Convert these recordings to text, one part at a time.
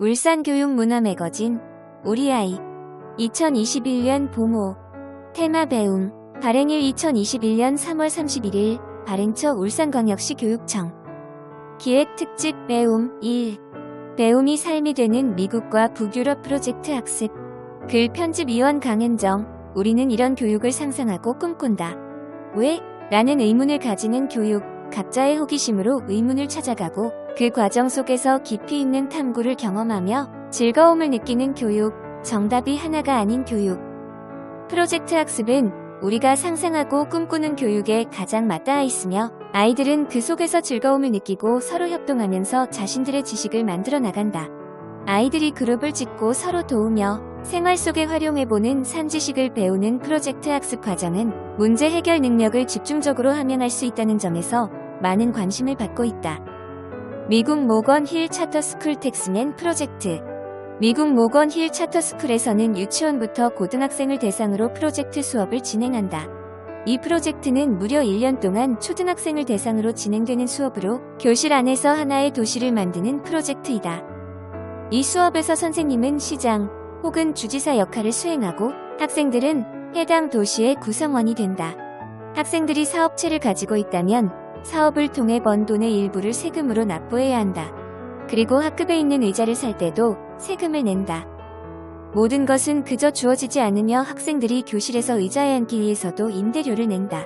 울산교육문화 매거진 우리 아이 2021년 봄호 테마 배움 발행일 2021년 3월 31일 발행처 울산광역시 교육청 기획 특집 배움 1 배움이 삶이 되는 미국과 북유럽 프로젝트 학습 글 편집위원 강은정 우리는 이런 교육을 상상하고 꿈꾼다. 왜? 라는 의문을 가지는 교육 각자의 호기심으로 의문을 찾아가고 그 과정 속에서 깊이 있는 탐구를 경험하며 즐거움을 느끼는 교육 정답이 하나가 아닌 교육 프로젝트 학습은 우리가 상상하고 꿈꾸는 교육에 가장 맞닿아 있으며 아이들은 그 속에서 즐거움을 느끼고 서로 협동하면서 자신들의 지식을 만들어 나간다. 아이들이 그룹을 짓고 서로 도우며 생활 속에 활용해보는 산지식을 배우는 프로젝트 학습 과정은 문제 해결 능력을 집중적으로 함양할 수 있다는 점에서 많은 관심을 받고 있다. 미국 모건 힐 차터스쿨 텍스맨 프로젝트 미국 모건 힐 차터스쿨에서는 유치원부터 고등학생을 대상으로 프로젝트 수업을 진행한다. 이 프로젝트는 무려 1년 동안 초등학생을 대상으로 진행되는 수업으로 교실 안에서 하나의 도시를 만드는 프로젝트이다. 이 수업에서 선생님은 시장 혹은 주지사 역할을 수행하고 학생들은 해당 도시의 구성원이 된다. 학생들이 사업체를 가지고 있다면 사업을 통해 번 돈의 일부를 세금으로 납부해야 한다. 그리고 학급에 있는 의자를 살 때도 세금을 낸다. 모든 것은 그저 주어지지 않으며 학생들이 교실에서 의자에 앉기 위해서도 임대료를 낸다.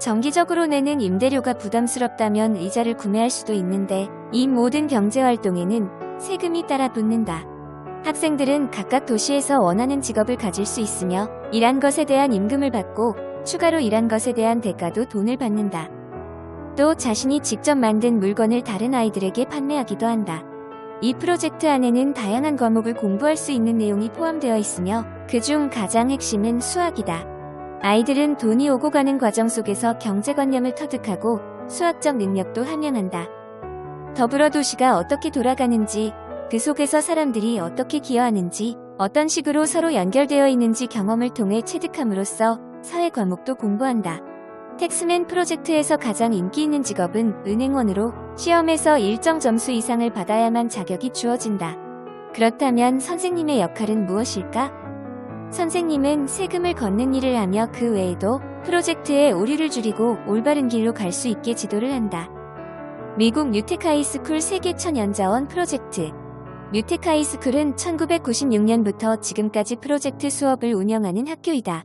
정기적으로 내는 임대료가 부담스럽다면 의자를 구매할 수도 있는데 이 모든 경제활동에는 세금이 따라 붙는다. 학생들은 각각 도시에서 원하는 직업을 가질 수 있으며 일한 것에 대한 임금을 받고 추가로 일한 것에 대한 대가도 돈을 받는다. 또 자신이 직접 만든 물건을 다른 아이들에게 판매하기도 한다. 이 프로젝트 안에는 다양한 과목을 공부할 수 있는 내용이 포함되어 있으며 그중 가장 핵심은 수학이다. 아이들은 돈이 오고 가는 과정 속에서 경제관념을 터득하고 수학적 능력도 함양한다. 더불어 도시가 어떻게 돌아가는지, 그 속에서 사람들이 어떻게 기여하는지, 어떤 식으로 서로 연결되어 있는지 경험을 통해 체득함으로써 사회 과목도 공부한다. 텍스맨 프로젝트에서 가장 인기 있는 직업은 은행원으로 시험에서 일정 점수 이상을 받아야만 자격이 주어진다. 그렇다면 선생님의 역할은 무엇일까? 선생님은 세금을 걷는 일을 하며 그 외에도 프로젝트의 오류를 줄이고 올바른 길로 갈 수 있게 지도를 한다. 미국 뉴텍 하이스쿨 세계 천연자원 프로젝트 뉴텍 하이스쿨은 1996년부터 지금까지 프로젝트 수업을 운영하는 학교이다.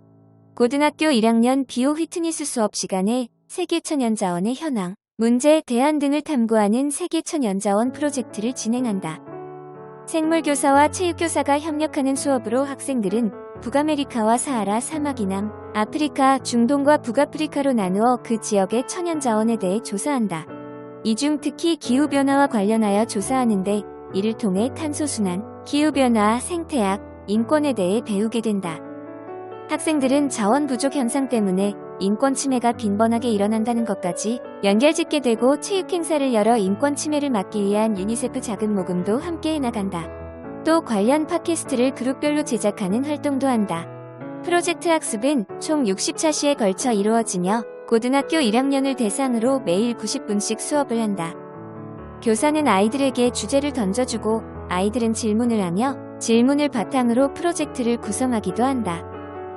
고등학교 1학년 비오 휘트니스 수업 시간에 세계천연자원의 현황, 문제, 대안 등을 탐구하는 세계천연자원 프로젝트를 진행한다. 생물교사와 체육교사가 협력하는 수업으로 학생들은 북아메리카와 사하라 사막 이남, 아프리카, 중동과 북아프리카로 나누어 그 지역의 천연자원에 대해 조사한다. 이 중 특히 기후변화와 관련하여 조사하는데 이를 통해 탄소순환, 기후변화, 생태학, 인권에 대해 배우게 된다. 학생들은 자원 부족 현상 때문에 인권 침해가 빈번하게 일어난다는 것까지 연결짓게 되고 체육 행사를 열어 인권 침해를 막기 위한 유니세프 자금 모금도 함께 해나간다. 또 관련 팟캐스트를 그룹별로 제작하는 활동도 한다. 프로젝트 학습은 총 60차시에 걸쳐 이루어지며 고등학교 1학년을 대상으로 매일 90분씩 수업을 한다. 교사는 아이들에게 주제를 던져주고 아이들은 질문을 하며 질문을 바탕으로 프로젝트를 구성하기도 한다.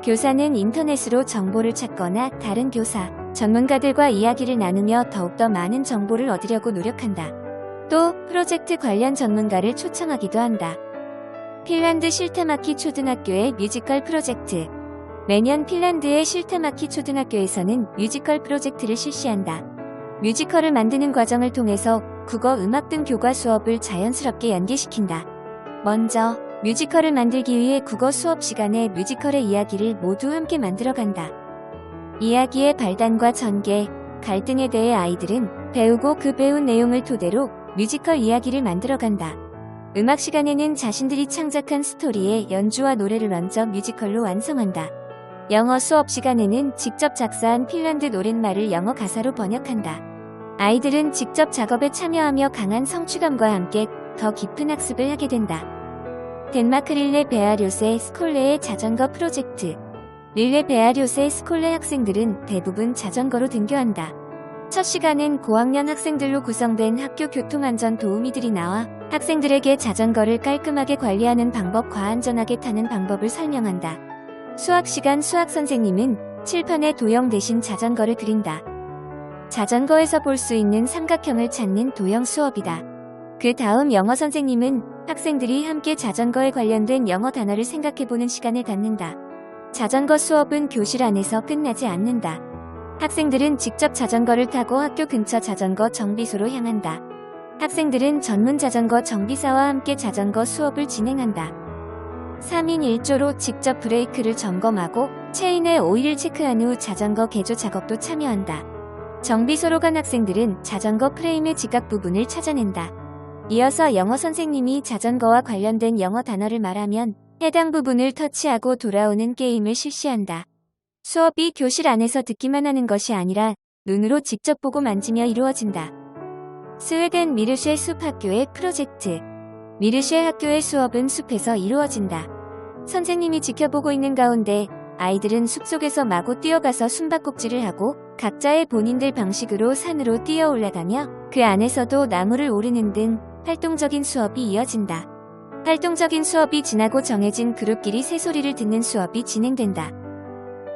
교사는 인터넷으로 정보를 찾거나 다른 교사, 전문가들과 이야기를 나누며 더욱더 많은 정보를 얻으려고 노력한다. 또 프로젝트 관련 전문가를 초청하기도 한다. 핀란드 실타마키 초등학교의 뮤지컬 프로젝트 매년 핀란드의 실타마키 초등학교에서는 뮤지컬 프로젝트를 실시한다. 뮤지컬을 만드는 과정을 통해서 국어, 음악 등 교과 수업을 자연스럽게 연계시킨다. 먼저 뮤지컬을 만들기 위해 국어 수업 시간에 뮤지컬의 이야기를 모두 함께 만들어간다. 이야기의 발단과 전개, 갈등에 대해 아이들은 배우고 그 배운 내용을 토대로 뮤지컬 이야기를 만들어간다. 음악 시간에는 자신들이 창작한 스토리에 연주와 노래를 얹어 뮤지컬로 완성한다. 영어 수업 시간에는 직접 작사한 핀란드 노랫말을 영어 가사로 번역한다. 아이들은 직접 작업에 참여하며 강한 성취감과 함께 더 깊은 학습을 하게 된다. 덴마크 릴레 베아료세 스콜레의 자전거 프로젝트 릴레 베아료세 스콜레 학생들은 대부분 자전거로 등교한다. 첫 시간은 고학년 학생들로 구성된 학교 교통안전 도우미들이 나와 학생들에게 자전거를 깔끔하게 관리하는 방법과 안전하게 타는 방법을 설명한다. 수학 시간 수학 선생님은 칠판에 도형 대신 자전거를 그린다. 자전거에서 볼 수 있는 삼각형을 찾는 도형 수업이다. 그 다음 영어 선생님은 학생들이 함께 자전거에 관련된 영어 단어를 생각해보는 시간을 갖는다. 자전거 수업은 교실 안에서 끝나지 않는다. 학생들은 직접 자전거를 타고 학교 근처 자전거 정비소로 향한다. 학생들은 전문 자전거 정비사와 함께 자전거 수업을 진행한다. 3인 1조로 직접 브레이크를 점검하고 체인의 오일을 체크한 후 자전거 개조 작업도 참여한다. 정비소로 간 학생들은 자전거 프레임의 지각 부분을 찾아낸다. 이어서 영어 선생님이 자전거와 관련된 영어 단어를 말하면 해당 부분을 터치하고 돌아오는 게임을 실시한다. 수업이 교실 안에서 듣기만 하는 것이 아니라 눈으로 직접 보고 만지며 이루어진다. 스웨덴 미르쉐 숲학교의 프로젝트. 미르쉐 학교의 수업은 숲에서 이루어진다. 선생님이 지켜보고 있는 가운데 아이들은 숲속에서 마구 뛰어가서 숨바꼭질을 하고 각자의 본인들 방식으로 산으로 뛰어 올라가며 그 안에서도 나무를 오르는 등 활동적인 수업이 이어진다. 활동적인 수업이 지나고 정해진 그룹끼리 새소리를 듣는 수업이 진행된다.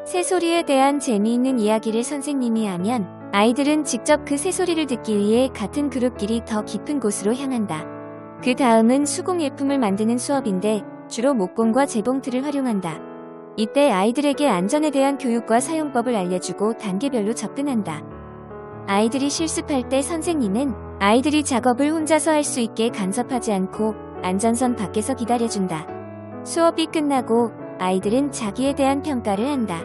새소리에 대한 재미있는 이야기를 선생님이 하면 아이들은 직접 그 새소리를 듣기 위해 같은 그룹끼리 더 깊은 곳으로 향한다. 그 다음은 수공예품을 만드는 수업인데 주로 목공과 재봉틀을 활용한다. 이때 아이들에게 안전에 대한 교육과 사용법을 알려주고 단계별로 접근한다. 아이들이 실습할 때 선생님은 아이들이 작업을 혼자서 할 수 있게 간섭하지 않고 안전선 밖에서 기다려준다. 수업이 끝나고 아이들은 자기에 대한 평가를 한다.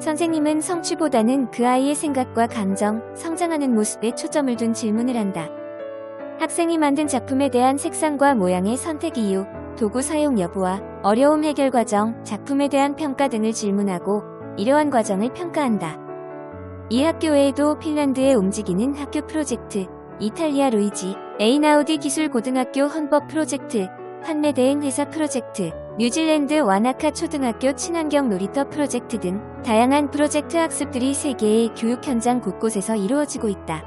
선생님은 성취보다는 그 아이의 생각과 감정, 성장하는 모습에 초점을 둔 질문을 한다. 학생이 만든 작품에 대한 색상과 모양의 선택 이유, 도구 사용 여부와 어려움 해결 과정, 작품에 대한 평가 등을 질문하고 이러한 과정을 평가한다. 이 학교 외에도 핀란드에 움직이는 학교 프로젝트, 이탈리아 루이지 에이나우디 기술고등학교 헌법 프로젝트, 판매대행 회사 프로젝트, 뉴질랜드 와나카 초등학교 친환경 놀이터 프로젝트 등 다양한 프로젝트 학습들이 세계의 교육 현장 곳곳에서 이루어지고 있다.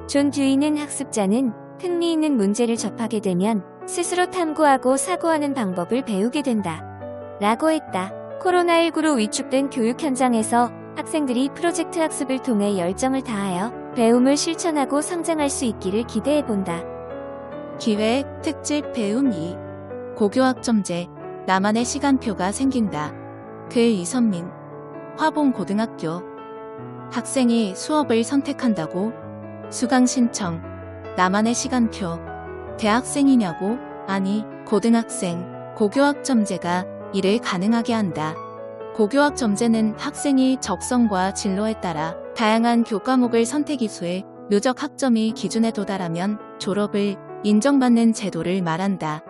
존 듀이는 학습자는 흥미있는 문제를 접하게 되면 스스로 탐구하고 사고하는 방법을 배우게 된다. 라고 했다. 코로나19로 위축된 교육 현장에서 학생들이 프로젝트 학습을 통해 열정을 다하여 배움을 실천하고 성장할 수 있기를 기대해본다. 기획, 특집 배움 2. 고교학점제, 나만의 시간표가 생긴다. 글 이선민. 화봉고등학교. 학생이 수업을 선택한다고? 수강 신청. 나만의 시간표. 대학생이냐고? 아니, 고등학생. 고교학점제가 이를 가능하게 한다. 고교학점제는 학생이 적성과 진로에 따라 다양한 교과목을 선택 이후에 누적 학점이 기준에 도달하면 졸업을 인정받는 제도를 말한다.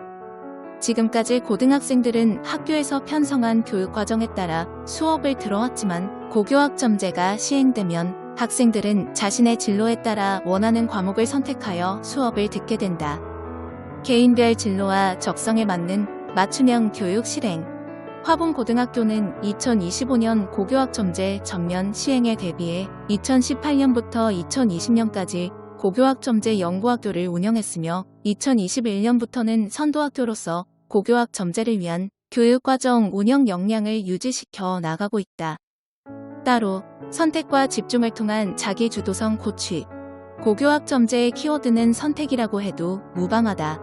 지금까지 고등학생들은 학교에서 편성한 교육과정에 따라 수업을 들어왔지만 고교학점제가 시행되면 학생들은 자신의 진로에 따라 원하는 과목을 선택하여 수업을 듣게 된다. 개인별 진로와 적성에 맞는 맞춤형 교육 실행. 화봉고등학교는 2025년 고교학점제 전면 시행에 대비해 2018년부터 2020년까지 고교학점제 연구학교를 운영했으며 2021년부터는 선도학교로서 고교학점제를 위한 교육과정 운영 역량을 유지시켜 나가고 있다. 따로 선택과 집중을 통한 자기주도성 고취. 고교학점제의 키워드는 선택이라고 해도 무방하다.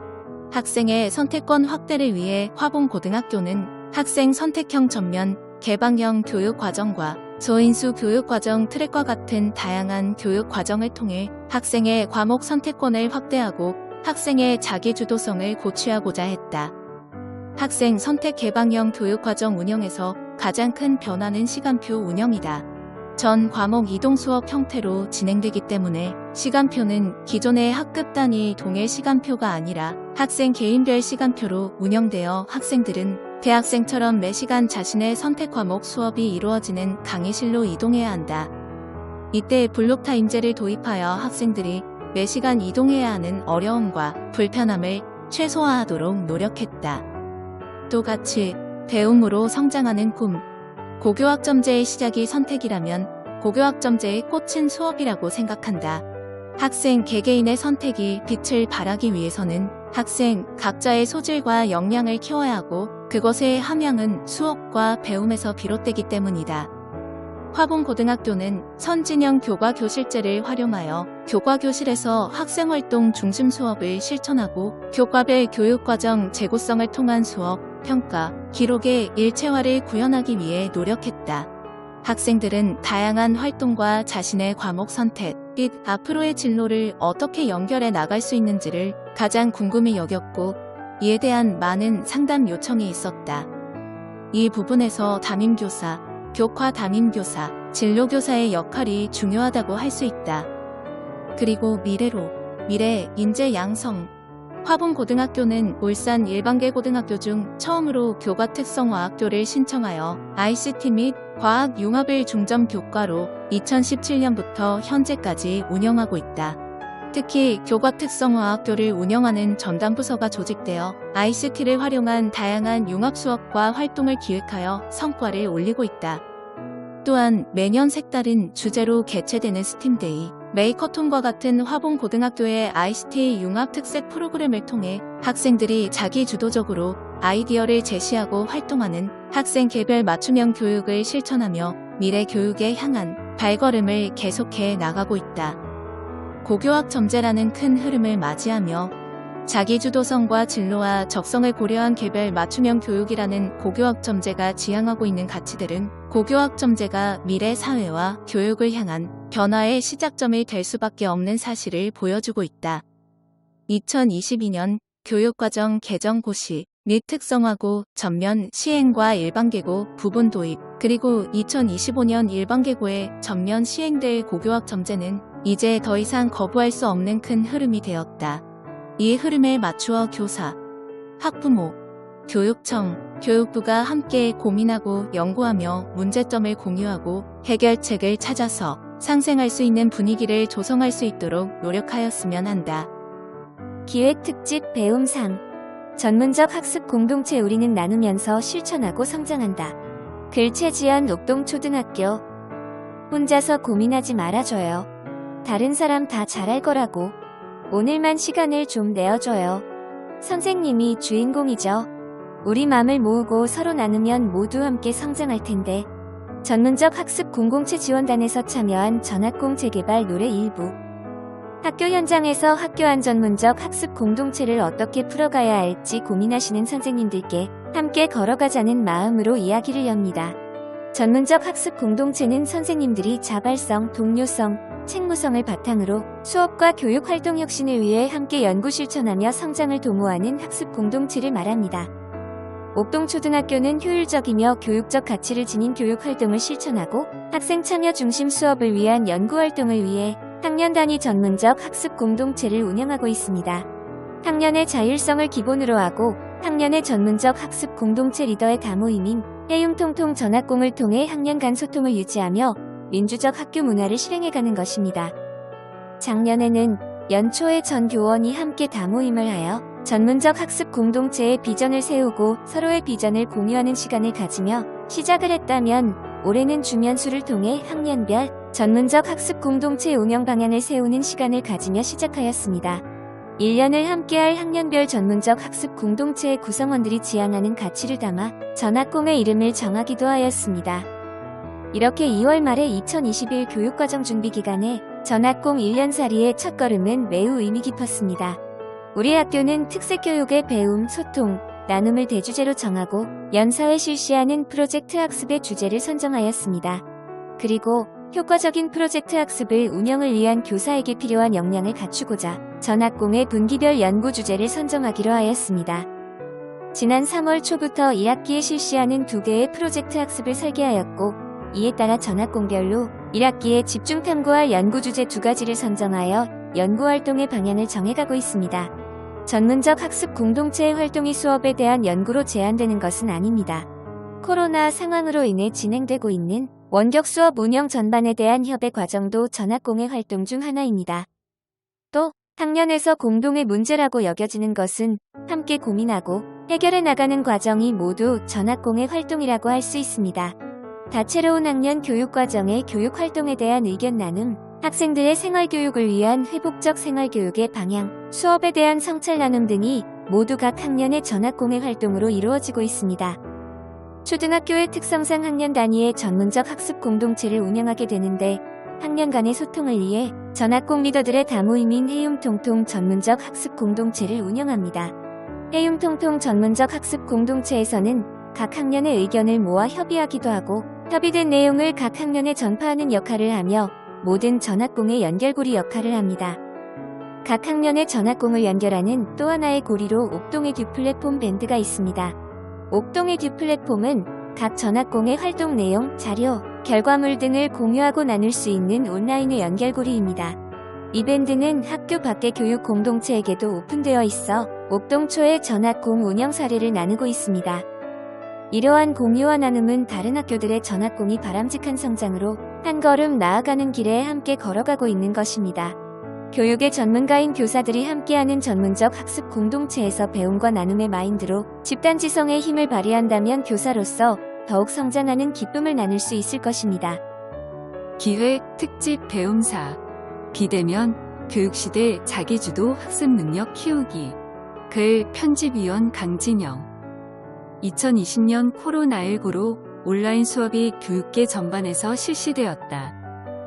학생의 선택권 확대를 위해 화봉고등학교는 학생 선택형 전면, 개방형 교육과정과 소인수 교육과정 트랙과 같은 다양한 교육과정을 통해 학생의 과목 선택권을 확대하고 학생의 자기주도성을 고취하고자 했다. 학생 선택 개방형 교육과정 운영에서 가장 큰 변화는 시간표 운영이다. 전 과목 이동 수업 형태로 진행되기 때문에 시간표는 기존의 학급 단위 동일 시간표가 아니라 학생 개인별 시간표로 운영되어 학생들은 대학생처럼 매시간 자신의 선택 과목 수업이 이루어지는 강의실로 이동해야 한다. 이때 블록타임제를 도입하여 학생들이 매시간 이동해야 하는 어려움과 불편함을 최소화하도록 노력했다. 또 같이 배움으로 성장하는 꿈. 고교학점제의 시작이 선택이라면 고교학점제의 꽃은 수업이라고 생각한다. 학생 개개인의 선택이 빛을 발하기 위해서는 학생 각자의 소질과 역량을 키워야 하고 그것의 함양은 수업과 배움에서 비롯되기 때문이다. 화봉고등학교는 선진형 교과교실제를 활용하여 교과교실에서 학생활동 중심 수업을 실천하고 교과별 교육과정 재구성을 통한 수업, 평가, 기록의 일체화를 구현하기 위해 노력했다. 학생들은 다양한 활동과 자신의 과목 선택 및 앞으로의 진로를 어떻게 연결해 나갈 수 있는지를 가장 궁금히 여겼고 이에 대한 많은 상담 요청이 있었다. 이 부분에서 담임교사, 교과 담임교사, 진로교사의 역할이 중요하다고 할 수 있다. 그리고 미래, 인재 양성. 화봉고등학교는 울산 일반계 고등학교 중 처음으로 교과 특성화학교를 신청하여 ICT 및 과학 융합을 중점 교과로 2017년부터 현재까지 운영하고 있다. 특히 교과 특성화학교를 운영하는 전담부서가 조직되어 ICT를 활용한 다양한 융합 수업과 활동을 기획하여 성과를 올리고 있다. 또한 매년 색다른 주제로 개최되는 스팀데이, 메이커톤과 같은 화봉고등학교의 ICT 융합 특색 프로그램을 통해 학생들이 자기주도적으로 아이디어를 제시하고 활동하는 학생 개별 맞춤형 교육을 실천하며 미래 교육에 향한 발걸음을 계속해 나가고 있다. 고교학점제라는 큰 흐름을 맞이하며 자기주도성과 진로와 적성을 고려한 개별 맞춤형 교육이라는 고교학점제가 지향하고 있는 가치들은 고교학점제가 미래 사회와 교육을 향한 변화의 시작점이 될 수밖에 없는 사실을 보여주고 있다. 2022년 교육과정 개정 고시 및 특성화고 전면 시행과 일반계고 부분 도입 그리고 2025년 일반계고의 전면 시행될 고교학점제는 이제 더 이상 거부할 수 없는 큰 흐름이 되었다. 이 흐름에 맞추어 교사, 학부모, 교육청, 교육부가 함께 고민하고 연구하며 문제점을 공유하고 해결책을 찾아서 상생할 수 있는 분위기를 조성할 수 있도록 노력하였으면 한다. 기획특집 배움상. 전문적 학습 공동체 우리는 나누면서 실천하고 성장한다. 글 최지연 옥동초등학교. 혼자서 고민하지 말아줘요. 다른 사람 다 잘할 거라고. 오늘만 시간을 좀 내어줘요. 선생님이 주인공이죠. 우리 맘을 모으고 서로 나누면 모두 함께 성장할 텐데. 전문적 학습 공동체 지원단에서 참여한 전학공 재개발 노래 일부. 학교 현장에서 학교 안 전문적 학습 공동체를 어떻게 풀어가야 할지 고민하시는 선생님들께 함께 걸어가자는 마음으로 이야기를 엽니다. 전문적 학습 공동체는 선생님들이 자발성, 동료성, 책무성을 바탕으로 수업과 교육 활동 혁신을 위해 함께 연구 실천하며 성장을 도모하는 학습 공동체를 말합니다. 옥동초등학교는 효율적이며 교육적 가치를 지닌 교육 활동을 실천하고 학생 참여 중심 수업을 위한 연구 활동을 위해 학년 단위 전문적 학습 공동체를 운영하고 있습니다. 학년의 자율성을 기본으로 하고 학년의 전문적 학습 공동체 리더의 다모임인 해융통통 전학공을 통해 학년 간 소통을 유지하며 민주적 학교 문화를 실행해가는 것입니다. 작년에는 연초에 전 교원이 함께 다모임을 하여 전문적 학습 공동체의 비전을 세우고 서로의 비전을 공유하는 시간을 가지며 시작을 했다면 올해는 주면수를 통해 학년별 전문적 학습 공동체 운영 방향을 세우는 시간을 가지며 시작하였습니다. 1년을 함께할 학년별 전문적 학습 공동체의 구성원들이 지향하는 가치를 담아 전학공의 이름을 정하기도 하였습니다. 이렇게 2월 말에 2021 교육과정 준비 기간에 전학공 1년살이의 첫걸음은 매우 의미 깊었습니다. 우리 학교는 특색교육의 배움, 소통, 나눔을 대주제로 정하고 연사회 실시하는 프로젝트 학습의 주제를 선정하였습니다. 그리고 효과적인 프로젝트 학습을 운영을 위한 교사에게 필요한 역량을 갖추고자 전학공의 분기별 연구 주제를 선정하기로 하였습니다. 지난 3월 초부터 2학기에 실시하는 2개의 프로젝트 학습을 설계하였고 이에 따라 전학공별로 1학기에 집중 탐구할 연구 주제 2가지를 선정하여 연구활동의 방향을 정해가고 있습니다. 전문적 학습 공동체의 활동이 수업에 대한 연구로 제한되는 것은 아닙니다. 코로나 상황으로 인해 진행되고 있는 원격 수업 운영 전반에 대한 협의 과정도 전학공의 활동 중 하나입니다. 또 학년에서 공동의 문제라고 여겨지는 것은 함께 고민하고 해결해 나가는 과정이 모두 전학공의 활동이라고 할 수 있습니다. 다채로운 학년 교육과정의 교육활동에 대한 의견 나눔, 학생들의 생활교육을 위한 회복적 생활교육의 방향, 수업에 대한 성찰 나눔 등이 모두 각 학년의 전학공회 활동으로 이루어지고 있습니다. 초등학교의 특성상 학년 단위의 전문적 학습 공동체를 운영하게 되는데 학년 간의 소통을 위해 전학공 리더들의 다모임인 해움통통 전문적 학습 공동체를 운영합니다. 해움통통 전문적 학습 공동체에서는 각 학년의 의견을 모아 협의하기도 하고 협의된 내용을 각 학년에 전파하는 역할을 하며 모든 전학공의 연결고리 역할을 합니다. 각 학년의 전학공을 연결하는 또 하나의 고리로 옥동의 듀 플랫폼 밴드가 있습니다. 옥동의 듀 플랫폼은 각 전학공의 활동 내용, 자료, 결과물 등을 공유하고 나눌 수 있는 온라인의 연결고리입니다. 이 밴드는 학교 밖의 교육 공동체에게도 오픈되어 있어 옥동초의 전학공 운영 사례를 나누고 있습니다. 이러한 공유와 나눔은 다른 학교들의 전학공이 바람직한 성장으로 한 걸음 나아가는 길에 함께 걸어가고 있는 것입니다. 교육의 전문가인 교사들이 함께하는 전문적 학습 공동체에서 배움과 나눔의 마인드로 집단지성의 힘을 발휘한다면 교사로서 더욱 성장하는 기쁨을 나눌 수 있을 것입니다. 기획, 특집, 배움사. 비대면, 교육시대 자기주도 학습 능력 키우기. 글, 편집위원 강진영. 2020년 코로나19로 온라인 수업이 교육계 전반에서 실시되었다.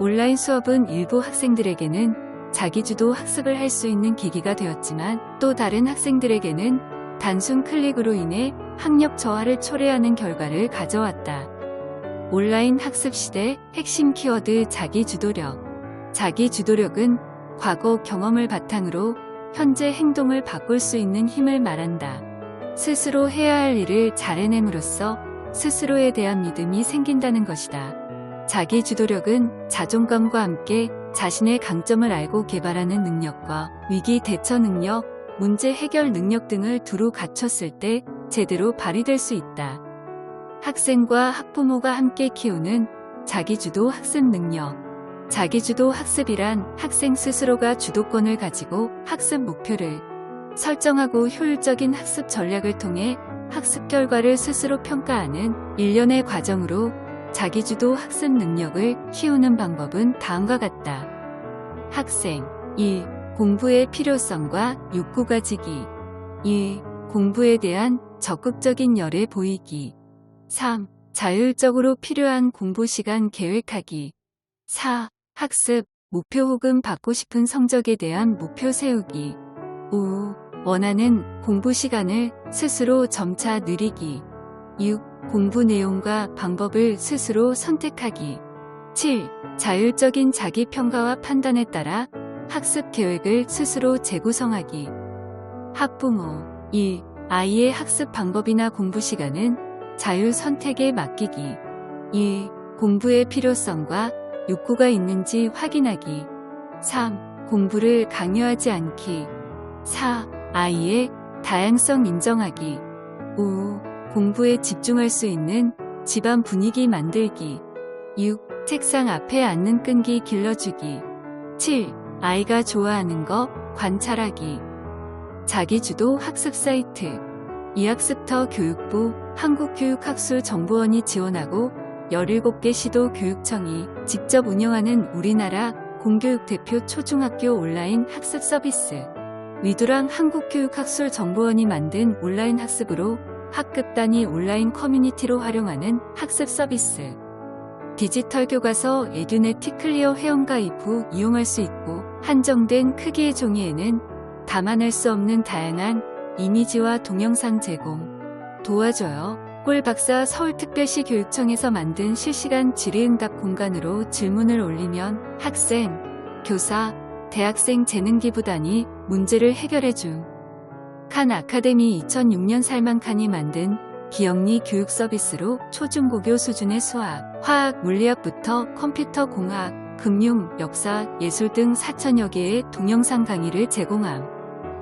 온라인 수업은 일부 학생들에게는 자기주도 학습을 할 수 있는 계기가 되었지만 또 다른 학생들에게는 단순 클릭으로 인해 학력 저하를 초래하는 결과를 가져왔다. 온라인 학습 시대 핵심 키워드 자기주도력. 자기주도력은 과거 경험을 바탕으로 현재 행동을 바꿀 수 있는 힘을 말한다. 스스로 해야 할 일을 잘 해냄으로써 스스로에 대한 믿음이 생긴다는 것이다. 자기주도력은 자존감과 함께 자신의 강점을 알고 개발하는 능력과 위기 대처 능력, 문제 해결 능력 등을 두루 갖췄을 때 제대로 발휘될 수 있다. 학생과 학부모가 함께 키우는 자기주도 학습 능력. 자기주도 학습이란 학생 스스로가 주도권을 가지고 학습 목표를 설정하고 효율적인 학습 전략을 통해 학습 결과를 스스로 평가하는 일련의 과정으로 자기주도 학습 능력을 키우는 방법은 다음과 같다. 학생 1. 공부의 필요성과 욕구 가지기. 2. 공부에 대한 적극적인 열애 보이기. 3. 자율적으로 필요한 공부 시간 계획하기. 4. 학습, 목표 혹은 받고 싶은 성적에 대한 목표 세우기. 5. 원하는 공부 시간을 스스로 점차 늘리기. 6. 공부 내용과 방법을 스스로 선택하기. 7. 자율적인 자기 평가와 판단에 따라 학습 계획을 스스로 재구성하기. 학부모 1. 아이의 학습 방법이나 공부 시간은 자율 선택에 맡기기. 2. 공부의 필요성과 욕구가 있는지 확인하기. 3. 공부를 강요하지 않기. 4. 아이의 다양성 인정하기. 5. 공부에 집중할 수 있는 집안 분위기 만들기. 6. 책상 앞에 앉는 끈기 길러주기. 7. 아이가 좋아하는 것 관찰하기. 자기주도 학습 사이트. 이학습터 교육부, 한국교육학술정보원이 지원하고 17개 시도 교육청이 직접 운영하는 우리나라 공교육 대표 초중학교 온라인 학습 서비스. 위두랑 한국교육학술정보원이 만든 온라인 학습으로 학급 단위 온라인 커뮤니티로 활용하는 학습 서비스. 디지털 교과서 에듀네티 클리어 회원가입 후 이용할 수 있고 한정된 크기의 종이에는 담아낼 수 없는 다양한 이미지와 동영상 제공. 도와줘요. 꿀박사 서울특별시 교육청에서 만든 실시간 질의응답 공간으로 질문을 올리면 학생, 교사, 대학생 재능기부단이 문제를 해결해줌. 칸 아카데미 2006년 살만칸이 만든 기영리 교육 서비스로 초중고교 수준의 수학, 화학, 물리학부터 컴퓨터 공학, 금융, 역사, 예술 등 4천여 개의 동영상 강의를 제공함.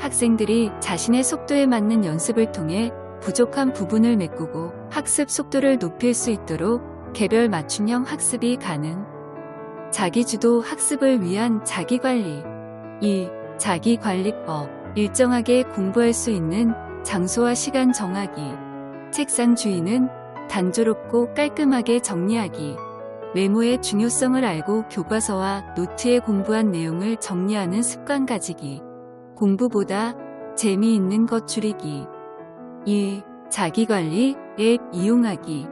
학생들이 자신의 속도에 맞는 연습을 통해 부족한 부분을 메꾸고 학습 속도를 높일 수 있도록 개별 맞춤형 학습이 가능. 자기주도 학습을 위한 자기관리. 1. 자기관리법. 일정하게 공부할 수 있는 장소와 시간 정하기. 책상 주인은 단조롭고 깔끔하게 정리하기. 메모의 중요성을 알고 교과서와 노트에 공부한 내용을 정리하는 습관 가지기. 공부보다 재미있는 것 줄이기. 1. 자기관리 앱 이용하기.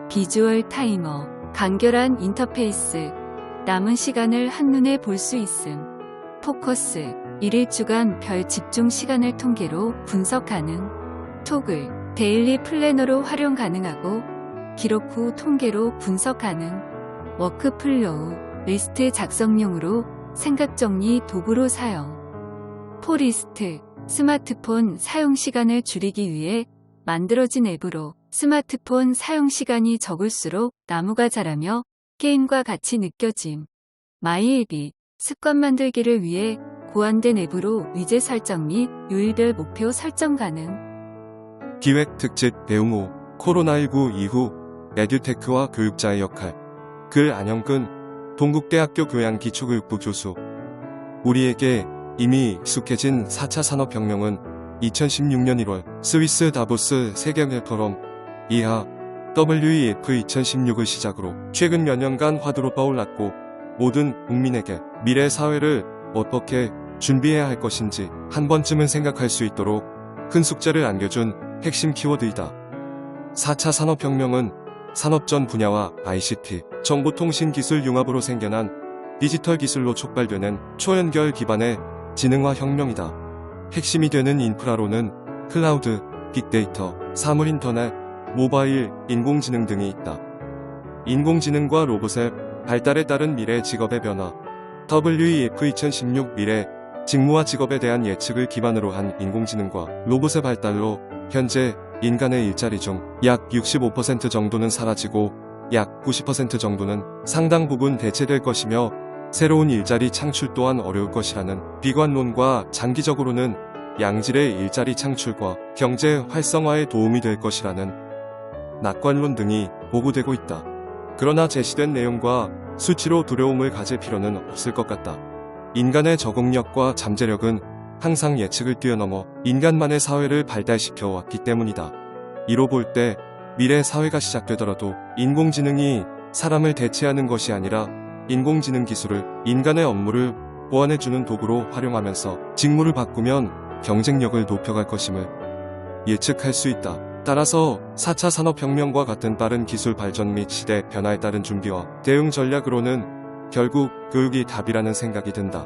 비주얼 타이머. 간결한 인터페이스. 남은 시간을 한눈에 볼 수 있음. 포커스. 1일 주간 별 집중 시간을 통계로 분석 가능. 토글. 데일리 플래너로 활용 가능하고 기록 후 통계로 분석 가능. 워크플로우. 리스트 작성용으로 생각 정리 도구로 사용. 포리스트. 스마트폰 사용 시간을 줄이기 위해 만들어진 앱으로 스마트폰 사용 시간이 적을수록 나무가 자라며 게임과 같이 느껴짐. 마이앱이. 습관 만들기를 위해 고안된 앱으로 위젯 설정 및 요일별 목표 설정 가능. 기획 특집 배움 5. 코로나19 이후 에듀테크와 교육자의 역할. 글 안영근 동국대학교 교양기초교육부 교수. 우리에게 이미 익숙해진 4차 산업혁명은 2016년 1월 스위스 다보스 세계회포럼 이하 WEF 2016을 시작으로 최근 몇 년간 화두로 떠올랐고 모든 국민에게 미래 사회를 어떻게 준비해야 할 것인지 한 번쯤은 생각할 수 있도록 큰 숙제를 안겨준 핵심 키워드이다. 4차 산업혁명은 산업 전 분야와 ICT, 정보통신기술 융합으로 생겨난 디지털 기술로 촉발되는 초연결 기반의 지능화 혁명이다. 핵심이 되는 인프라로는 클라우드, 빅데이터, 사물인터넷, 모바일, 인공지능 등이 있다. 인공지능과 로봇의 발달에 따른 미래 직업의 변화. WEF 2016 미래 직무와 직업에 대한 예측을 기반으로 한 인공지능과 로봇의 발달로 현재 인간의 일자리 중 약 65% 정도는 사라지고 약 90% 정도는 상당 부분 대체될 것이며 새로운 일자리 창출 또한 어려울 것이라는 비관론과 장기적으로는 양질의 일자리 창출과 경제 활성화에 도움이 될 것이라는 낙관론 등이 보고되고 있다. 그러나 제시된 내용과 수치로 두려움을 가질 필요는 없을 것 같다. 인간의 적응력과 잠재력은 항상 예측을 뛰어넘어 인간만의 사회를 발달시켜 왔기 때문이다. 이로 볼 때 미래 사회가 시작되더라도 인공지능이 사람을 대체하는 것이 아니라 인공지능 기술을 인간의 업무를 보완해주는 도구로 활용하면서 직무를 바꾸면 경쟁력을 높여갈 것임을 예측할 수 있다. 따라서 4차 산업혁명과 같은 빠른 기술 발전 및 시대 변화에 따른 준비와 대응 전략으로는 결국 교육이 답이라는 생각이 든다.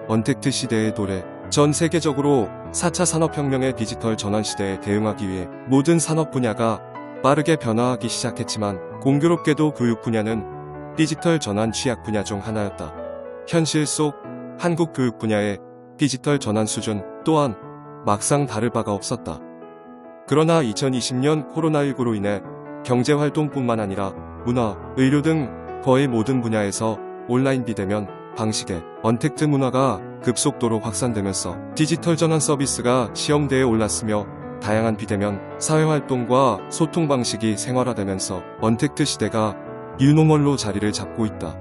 언택트 시대의 도래. 전 세계적으로 4차 산업혁명의 디지털 전환 시대에 대응하기 위해 모든 산업 분야가 빠르게 변화하기 시작했지만 공교롭게도 교육 분야는 디지털 전환 취약 분야 중 하나였다. 현실 속 한국 교육 분야의 디지털 전환 수준 또한 막상 다를 바가 없었다. 그러나 2020년 코로나19로 인해 경제활동뿐만 아니라 문화, 의료 등 거의 모든 분야에서 온라인 비대면 방식의 언택트 문화가 급속도로 확산되면서 디지털 전환 서비스가 시험대에 올랐으며 다양한 비대면 사회활동과 소통 방식이 생활화되면서 언택트 시대가 뉴노멀로 자리를 잡고 있다.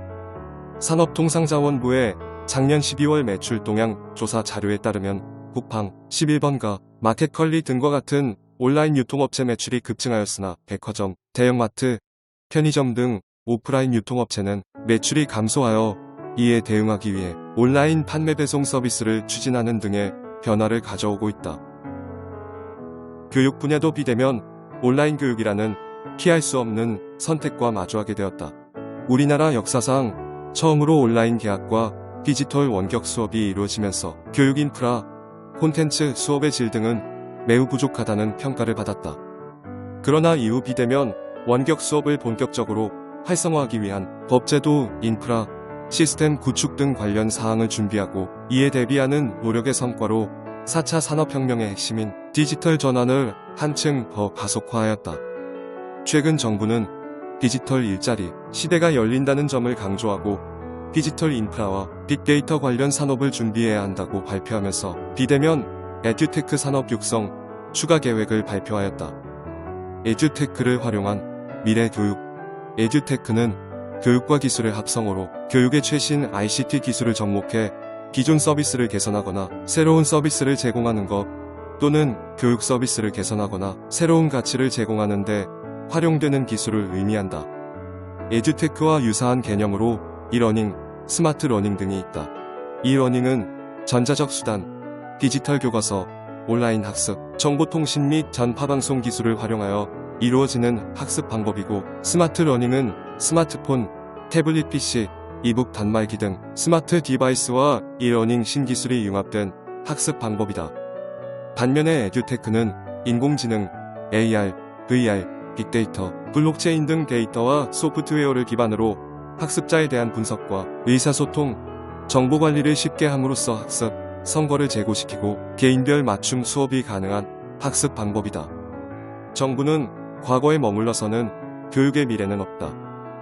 산업통상자원부의 작년 12월 매출 동향 조사 자료에 따르면 쿠팡, 11번가, 마켓컬리 등과 같은 온라인 유통업체 매출이 급증하였으나 백화점, 대형마트, 편의점 등 오프라인 유통업체는 매출이 감소하여 이에 대응하기 위해 온라인 판매 배송 서비스를 추진하는 등의 변화를 가져오고 있다. 교육 분야도 비대면 온라인 교육이라는 피할 수 없는 선택과 마주하게 되었다. 우리나라 역사상 처음으로 온라인 개학과 디지털 원격 수업이 이루어지면서 교육 인프라, 콘텐츠 수업의 질 등은 매우 부족하다는 평가를 받았다. 그러나 이후 비대면 원격 수업을 본격적으로 활성화하기 위한 법제도, 인프라, 시스템 구축 등 관련 사항을 준비하고 이에 대비하는 노력의 성과로 4차 산업혁명의 핵심인 디지털 전환을 한층 더 가속화하였다. 최근 정부는 디지털 일자리 시대가 열린다는 점을 강조하고 디지털 인프라와 빅데이터 관련 산업을 준비해야 한다고 발표하면서 비대면 에듀테크 산업 육성 추가 계획을 발표하였다. 에듀테크를 활용한 미래 교육. 에듀테크는 교육과 기술의 합성어로 교육의 최신 ICT 기술을 접목해 기존 서비스를 개선하거나 새로운 서비스를 제공하는 것 또는 교육 서비스를 개선하거나 새로운 가치를 제공하는 데 활용되는 기술을 의미한다. 에듀테크와 유사한 개념으로 이러닝, 스마트 러닝 등이 있다. 이러닝은 전자적 수단, 디지털 교과서, 온라인 학습, 정보통신 및 전파방송 기술을 활용하여 이루어지는 학습 방법이고, 스마트 러닝은 스마트폰, 태블릿 PC, 이북 단말기 등 스마트 디바이스와 이러닝 신기술이 융합된 학습 방법이다. 반면에 에듀테크는 인공지능, AR, VR, 빅데이터, 블록체인 등 데이터와 소프트웨어를 기반으로 학습자에 대한 분석과 의사소통, 정보관리를 쉽게 함으로써 학습, 성과를 제고시키고 개인별 맞춤 수업이 가능한 학습 방법이다. 정부는 과거에 머물러서는 교육의 미래는 없다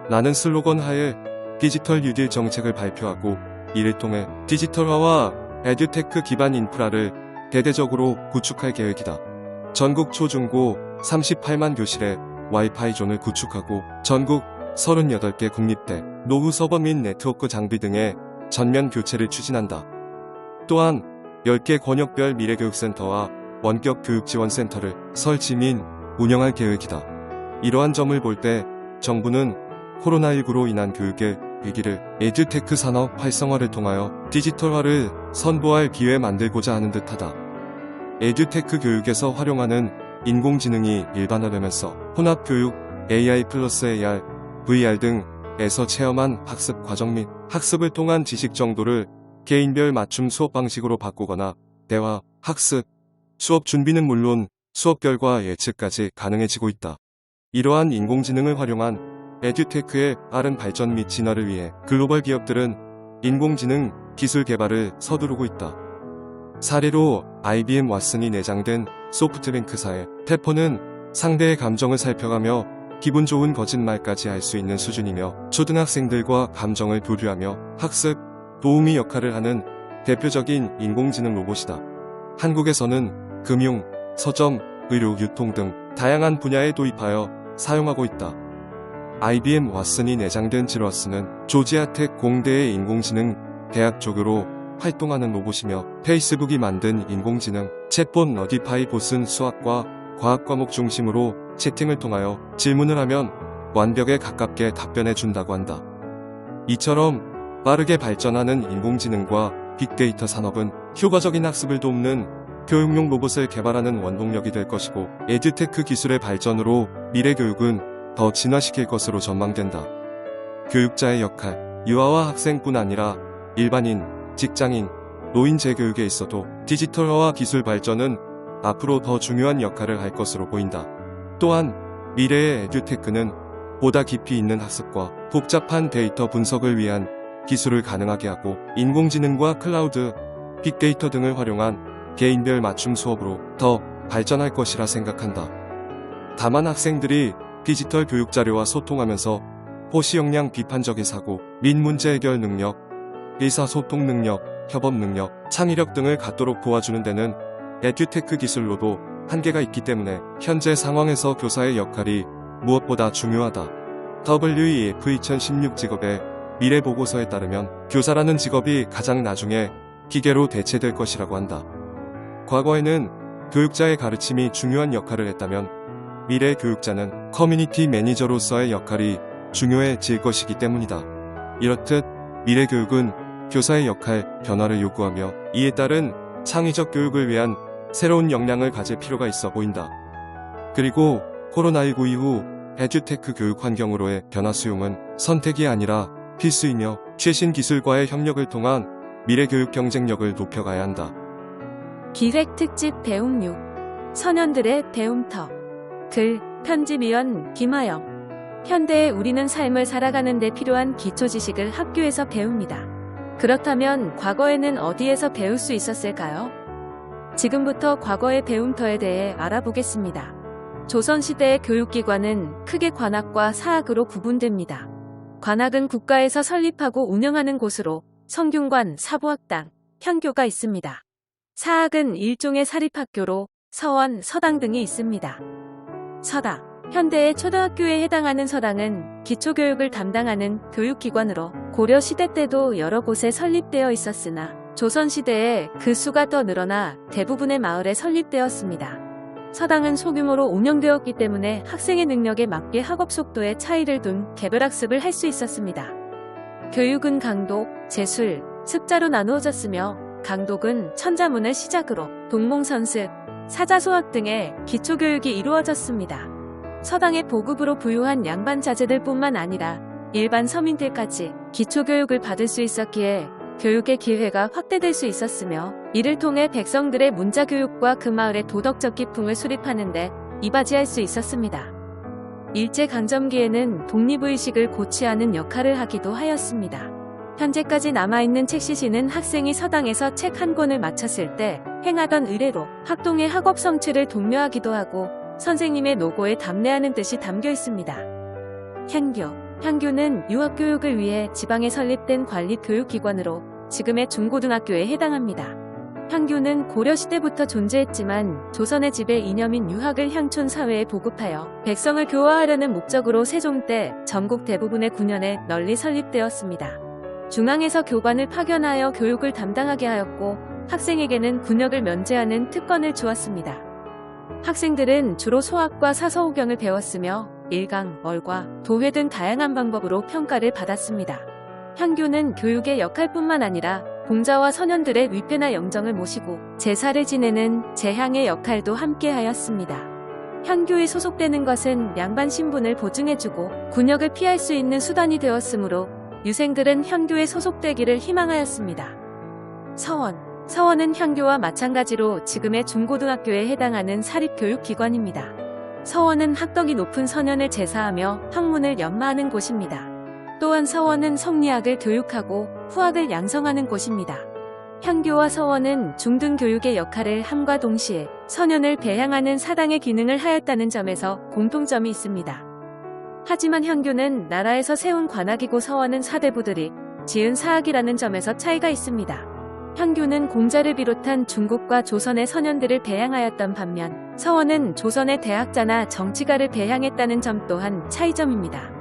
라는 슬로건 하에 디지털 뉴딜 정책을 발표하고, 이를 통해 디지털화와 에듀테크 기반 인프라를 대대적으로 구축할 계획이다. 전국 초중고 38만 교실에 와이파이 존을 구축하고 전국 38개 국립대, 노후 서버 및 네트워크 장비 등의 전면 교체를 추진한다. 또한 10개 권역별 미래교육센터와 원격 교육지원센터를 설치 및 운영할 계획이다. 이러한 점을 볼 때 정부는 코로나19로 인한 교육의 위기를 에듀테크 산업 활성화를 통하여 디지털화를 선도할 기회 만들고자 하는 듯하다. 에듀테크 교육에서 활용하는 인공지능이 일반화되면서 혼합교육, AI 플러스 AR, VR 등에서 체험한 학습 과정 및 학습을 통한 지식 정도를 개인별 맞춤 수업 방식으로 바꾸거나 대화, 학습, 수업 준비는 물론 수업 결과 예측까지 가능해지고 있다. 이러한 인공지능을 활용한 에듀테크의 빠른 발전 및 진화를 위해 글로벌 기업들은 인공지능 기술 개발을 서두르고 있다. 사례로 IBM 왓슨이 내장된 소프트뱅크사의 태포는 상대의 감정을 살펴가며 기분 좋은 거짓말까지 할 수 있는 수준이며, 초등학생들과 감정을 교류하며 학습, 도우미 역할을 하는 대표적인 인공지능 로봇이다. 한국에서는 금융, 서점, 의료, 유통 등 다양한 분야에 도입하여 사용하고 있다. IBM 왓슨이 내장된 지러스는 조지아텍 공대의 인공지능 대학 조교로 활동하는 로봇이며, 페이스북이 만든 인공지능 챗봇 너디파이 봇은 수학과 과학 과목 중심으로 채팅을 통하여 질문을 하면 완벽에 가깝게 답변해 준다고 한다. 이처럼 빠르게 발전하는 인공지능과 빅데이터 산업은 효과적인 학습을 돕는 교육용 로봇을 개발하는 원동력이 될 것이고, 에듀테크 기술의 발전으로 미래 교육은 더 진화시킬 것으로 전망된다. 교육자의 역할, 유아와 학생뿐 아니라 일반인, 직장인, 노인 재교육에 있어도 디지털화와 기술 발전은 앞으로 더 중요한 역할을 할 것으로 보인다. 또한 미래의 에듀테크는 보다 깊이 있는 학습과 복잡한 데이터 분석을 위한 기술을 가능하게 하고, 인공지능과 클라우드, 빅데이터 등을 활용한 개인별 맞춤 수업으로 더 발전할 것이라 생각한다. 다만 학생들이 디지털 교육 자료와 소통하면서 호시 역량, 비판적인 사고 및 문제 해결 능력, 의사소통 능력, 협업 능력, 창의력 등을 갖도록 도와주는 데는 에듀테크 기술로도 한계가 있기 때문에 현재 상황에서 교사의 역할이 무엇보다 중요하다. WEF 2016 직업의 미래 보고서에 따르면 교사라는 직업이 가장 나중에 기계로 대체될 것이라고 한다. 과거에는 교육자의 가르침이 중요한 역할을 했다면 미래 교육자는 커뮤니티 매니저로서의 역할이 중요해질 것이기 때문이다. 이렇듯 미래 교육은 교사의 역할 변화를 요구하며, 이에 따른 창의적 교육을 위한 새로운 역량을 가질 필요가 있어 보인다. 그리고 코로나19 이후 에듀테크 교육 환경으로의 변화 수용은 선택이 아니라 필수이며, 최신 기술과의 협력을 통한 미래 교육 경쟁력을 높여가야 한다. 기획 특집 배움 6. 선현들의 배움터. 글, 편집위원 김하영. 현대의 우리는 삶을 살아가는 데 필요한 기초 지식을 학교에서 배웁니다. 그렇다면 과거에는 어디에서 배울 수 있었을까요? 지금부터 과거의 배움터에 대해 알아보겠습니다. 조선시대의 교육기관은 크게 관학과 사학으로 구분됩니다. 관학은 국가에서 설립하고 운영하는 곳으로 성균관, 사부학당, 현교가 있습니다. 사학은 일종의 사립학교로 서원, 서당 등이 있습니다. 서당, 현대의 초등학교에 해당하는 서당은 기초교육을 담당하는 교육기관으로 고려시대 때도 여러 곳에 설립되어 있었으나 조선시대에 그 수가 더 늘어나 대부분의 마을에 설립되었습니다. 서당은 소규모로 운영되었기 때문에 학생의 능력에 맞게 학업 속도의 차이를 둔 개별학습을 할 수 있었습니다. 교육은 강독, 제술, 습자로 나누어졌으며 강독은 천자문을 시작으로 동몽선습, 사자소학 등의 기초교육이 이루어졌습니다. 서당의 보급으로 부유한 양반 자제들뿐만 아니라 일반 서민들까지 기초교육을 받을 수 있었기에 교육의 기회가 확대될 수 있었으며 이를 통해 백성들의 문자교육과 그 마을의 도덕적 기풍을 수립하는 데 이바지할 수 있었습니다. 일제강점기에는 독립의식을 고취하는 역할을 하기도 하였습니다. 현재까지 남아있는 책시시는 학생이 서당에서 책 한 권을 마쳤을 때 행하던 의례로 학동의 학업 성취를 독려하기도 하고 선생님의 노고에 답례하는 뜻이 담겨 있습니다. 향교는 유학교육을 위해 지방에 설립된 관립교육기관으로 지금의 중고등학교에 해당합니다. 향교는 고려시대부터 존재했지만 조선의 지배 이념인 유학을 향촌 사회에 보급하여 백성을 교화하려는 목적으로 세종 때 전국 대부분의 군현에 널리 설립되었습니다. 중앙에서 교관을 파견하여 교육을 담당하게 하였고 학생에게는 군역을 면제하는 특권을 주었습니다. 학생들은 주로 소학과 사서오경을 배웠으며 일강, 월과, 도회 등 다양한 방법으로 평가를 받았습니다. 향교는 교육의 역할뿐만 아니라 공자와 선현들의 위패나 영정을 모시고 제사를 지내는 제향의 역할도 함께 하였습니다. 향교에 소속되는 것은 양반 신분을 보증해주고 군역을 피할 수 있는 수단이 되었으므로 유생들은 향교에 소속되기를 희망하였습니다. 서원은 향교와 마찬가지로 지금의 중고등학교에 해당하는 사립교육기관입니다. 서원은 학덕이 높은 선현을 제사하며 학문을 연마하는 곳입니다. 또한 서원은 성리학을 교육하고 후학을 양성하는 곳입니다. 향교와 서원은 중등교육의 역할을 함과 동시에 선현을 배양하는 사당의 기능을 하였다는 점에서 공통점이 있습니다. 하지만 향교는 나라에서 세운 관학이고 서원은 사대부들이 지은 사학이라는 점에서 차이가 있습니다. 향교는 공자를 비롯한 중국과 조선의 선현들을 배양하였던 반면 서원은 조선의 대학자나 정치가를 배양했다는 점 또한 차이점입니다.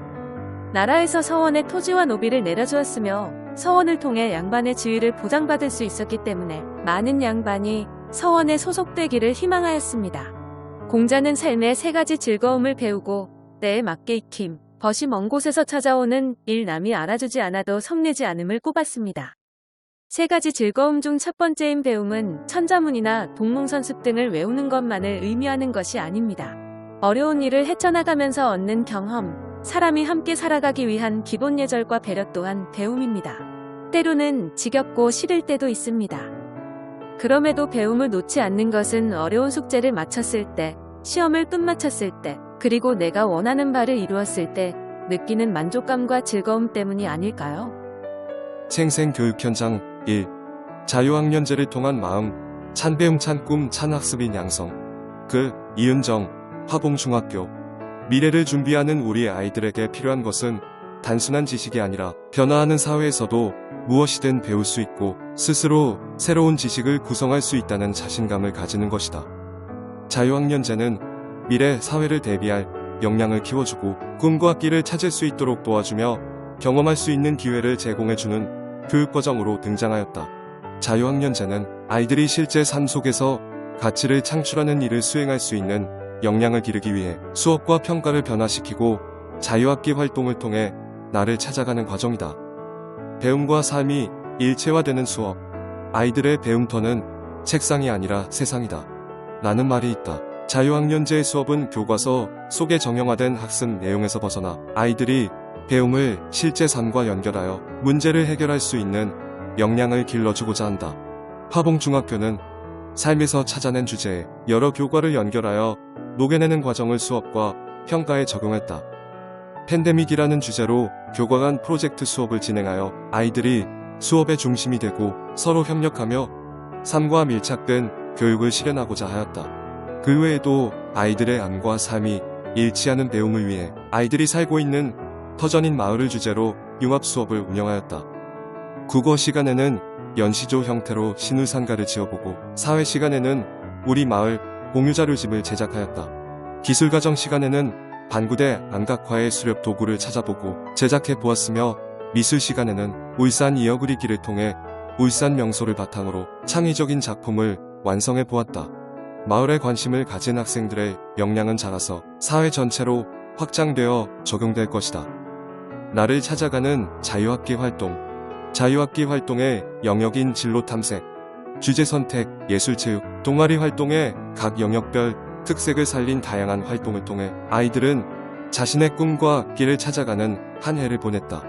나라에서 서원의 토지와 노비를 내려주었으며 서원을 통해 양반의 지위를 보장받을 수 있었기 때문에 많은 양반이 서원에 소속되기를 희망하였습니다. 공자는 삶의 세 가지 즐거움을 배우고 때에 맞게 익힘, 벗이 먼 곳에서 찾아오는 일 남이 알아주지 않아도 성내지 않음을 꼽았습니다. 세 가지 즐거움 중 첫 번째인 배움은 천자문이나 동몽선습 등을 외우는 것만을 의미하는 것이 아닙니다. 어려운 일을 헤쳐나가면서 얻는 경험, 사람이 함께 살아가기 위한 기본 예절과 배려 또한 배움입니다. 때로는 지겹고 싫을 때도 있습니다. 그럼에도 배움을 놓지 않는 것은 어려운 숙제를 마쳤을 때, 시험을 끝마쳤을 때, 그리고 내가 원하는 바를 이루었을 때 느끼는 만족감과 즐거움 때문이 아닐까요? 생생교육 현장 1. 자유학년제를 통한 마음, 찬배움 찬꿈 찬학습인 양성. 이은정, 화봉중학교. 미래를 준비하는 우리 아이들에게 필요한 것은 단순한 지식이 아니라 변화하는 사회에서도 무엇이든 배울 수 있고 스스로 새로운 지식을 구성할 수 있다는 자신감을 가지는 것이다. 자유학년제는 미래 사회를 대비할 역량을 키워주고 꿈과 길을 찾을 수 있도록 도와주며 경험할 수 있는 기회를 제공해주는 교육과정으로 등장하였다. 자유학년제는 아이들이 실제 삶 속에서 가치를 창출하는 일을 수행할 수 있는 역량을 기르기 위해 수업과 평가를 변화시키고 자유학기 활동을 통해 나를 찾아가는 과정이다. 배움과 삶이 일체화되는 수업. 아이들의 배움터는 책상이 아니라 세상이다. 라는 말이 있다. 자유학년제의 수업은 교과서 속에 정형화된 학습 내용에서 벗어나 아이들이 배움을 실제 삶과 연결하여 문제를 해결할 수 있는 역량을 길러주고자 한다. 화봉중학교는 삶에서 찾아낸 주제에 여러 교과를 연결하여 녹여내는 과정을 수업과 평가에 적용했다. 팬데믹이라는 주제로 교과 간 프로젝트 수업을 진행하여 아이들이 수업의 중심이 되고 서로 협력하며 삶과 밀착된 교육을 실현하고자 하였다. 그 외에도 아이들의 안과 삶이 일치하는 배움을 위해 아이들이 살고 있는 터전인 마을을 주제로 융합 수업을 운영하였다. 국어 시간에는 연시조 형태로 신울상가를 지어보고 사회 시간에는 우리 마을 공유자료집을 제작하였다. 기술과정 시간에는 반구대 안각화의 수렵 도구를 찾아보고 제작해 보았으며 미술 시간에는 울산 이어 그리기를 통해 울산 명소를 바탕으로 창의적인 작품을 완성해 보았다. 마을에 관심을 가진 학생들의 역량은 자라서 사회 전체로 확장되어 적용될 것이다. 나를 찾아가는 자유학기 활동. 자유학기 활동의 영역인 진로 탐색, 주제 선택, 예술체육, 동아리 활동의 각 영역별 특색을 살린 다양한 활동을 통해 아이들은 자신의 꿈과 길을 찾아가는 한 해를 보냈다.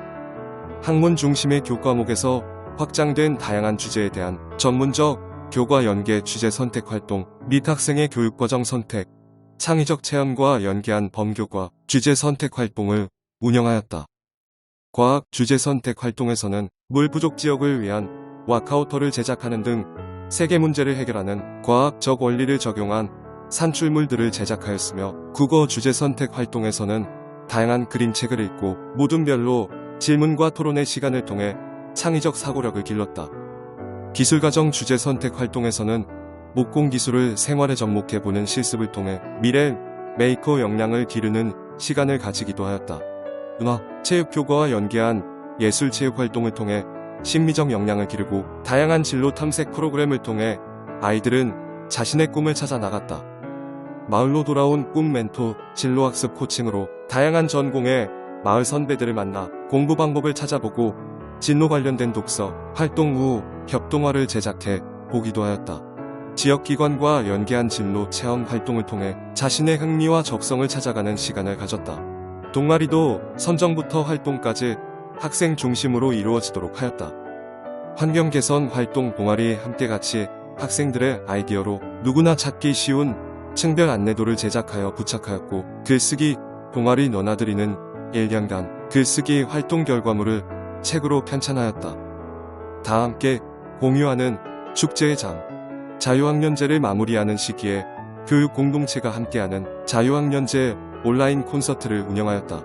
학문 중심의 교과목에서 확장된 다양한 주제에 대한 전문적 교과 연계 주제 선택 활동 및 학생의 교육과정 선택, 창의적 체험과 연계한 범교과 주제 선택 활동을 운영하였다. 과학 주제 선택 활동에서는 물 부족 지역을 위한 와카우터를 제작하는 등 세계 문제를 해결하는 과학적 원리를 적용한 산출물들을 제작하였으며, 국어 주제 선택 활동에서는 다양한 그림책을 읽고 모둠별로 질문과 토론의 시간을 통해 창의적 사고력을 길렀다. 기술과정 주제 선택 활동에서는 목공 기술을 생활에 접목해보는 실습을 통해 미래 메이커 역량을 기르는 시간을 가지기도 하였다. 음악, 체육 교과와 연계한 예술 체육 활동을 통해 심미적 역량을 기르고, 다양한 진로 탐색 프로그램을 통해 아이들은 자신의 꿈을 찾아 나갔다. 마을로 돌아온 꿈 멘토, 진로학습 코칭으로 다양한 전공의 마을 선배들을 만나 공부 방법을 찾아보고 진로 관련된 독서, 활동 후 협동화를 제작해 보기도 하였다. 지역기관과 연계한 진로 체험 활동을 통해 자신의 흥미와 적성을 찾아가는 시간을 가졌다. 동아리도 선정부터 활동까지 학생 중심으로 이루어지도록 하였다. 환경 개선 활동 동아리 함께 같이 학생들의 아이디어로 누구나 찾기 쉬운 층별 안내도를 제작하여 부착하였고, 글쓰기 동아리 너나들이는 1년간 글쓰기 활동 결과물을 책으로 편찬하였다. 다 함께 공유하는 축제의 장. 자유학년제를 마무리하는 시기에 교육 공동체가 함께하는 자유학년제 온라인 콘서트를 운영하였다.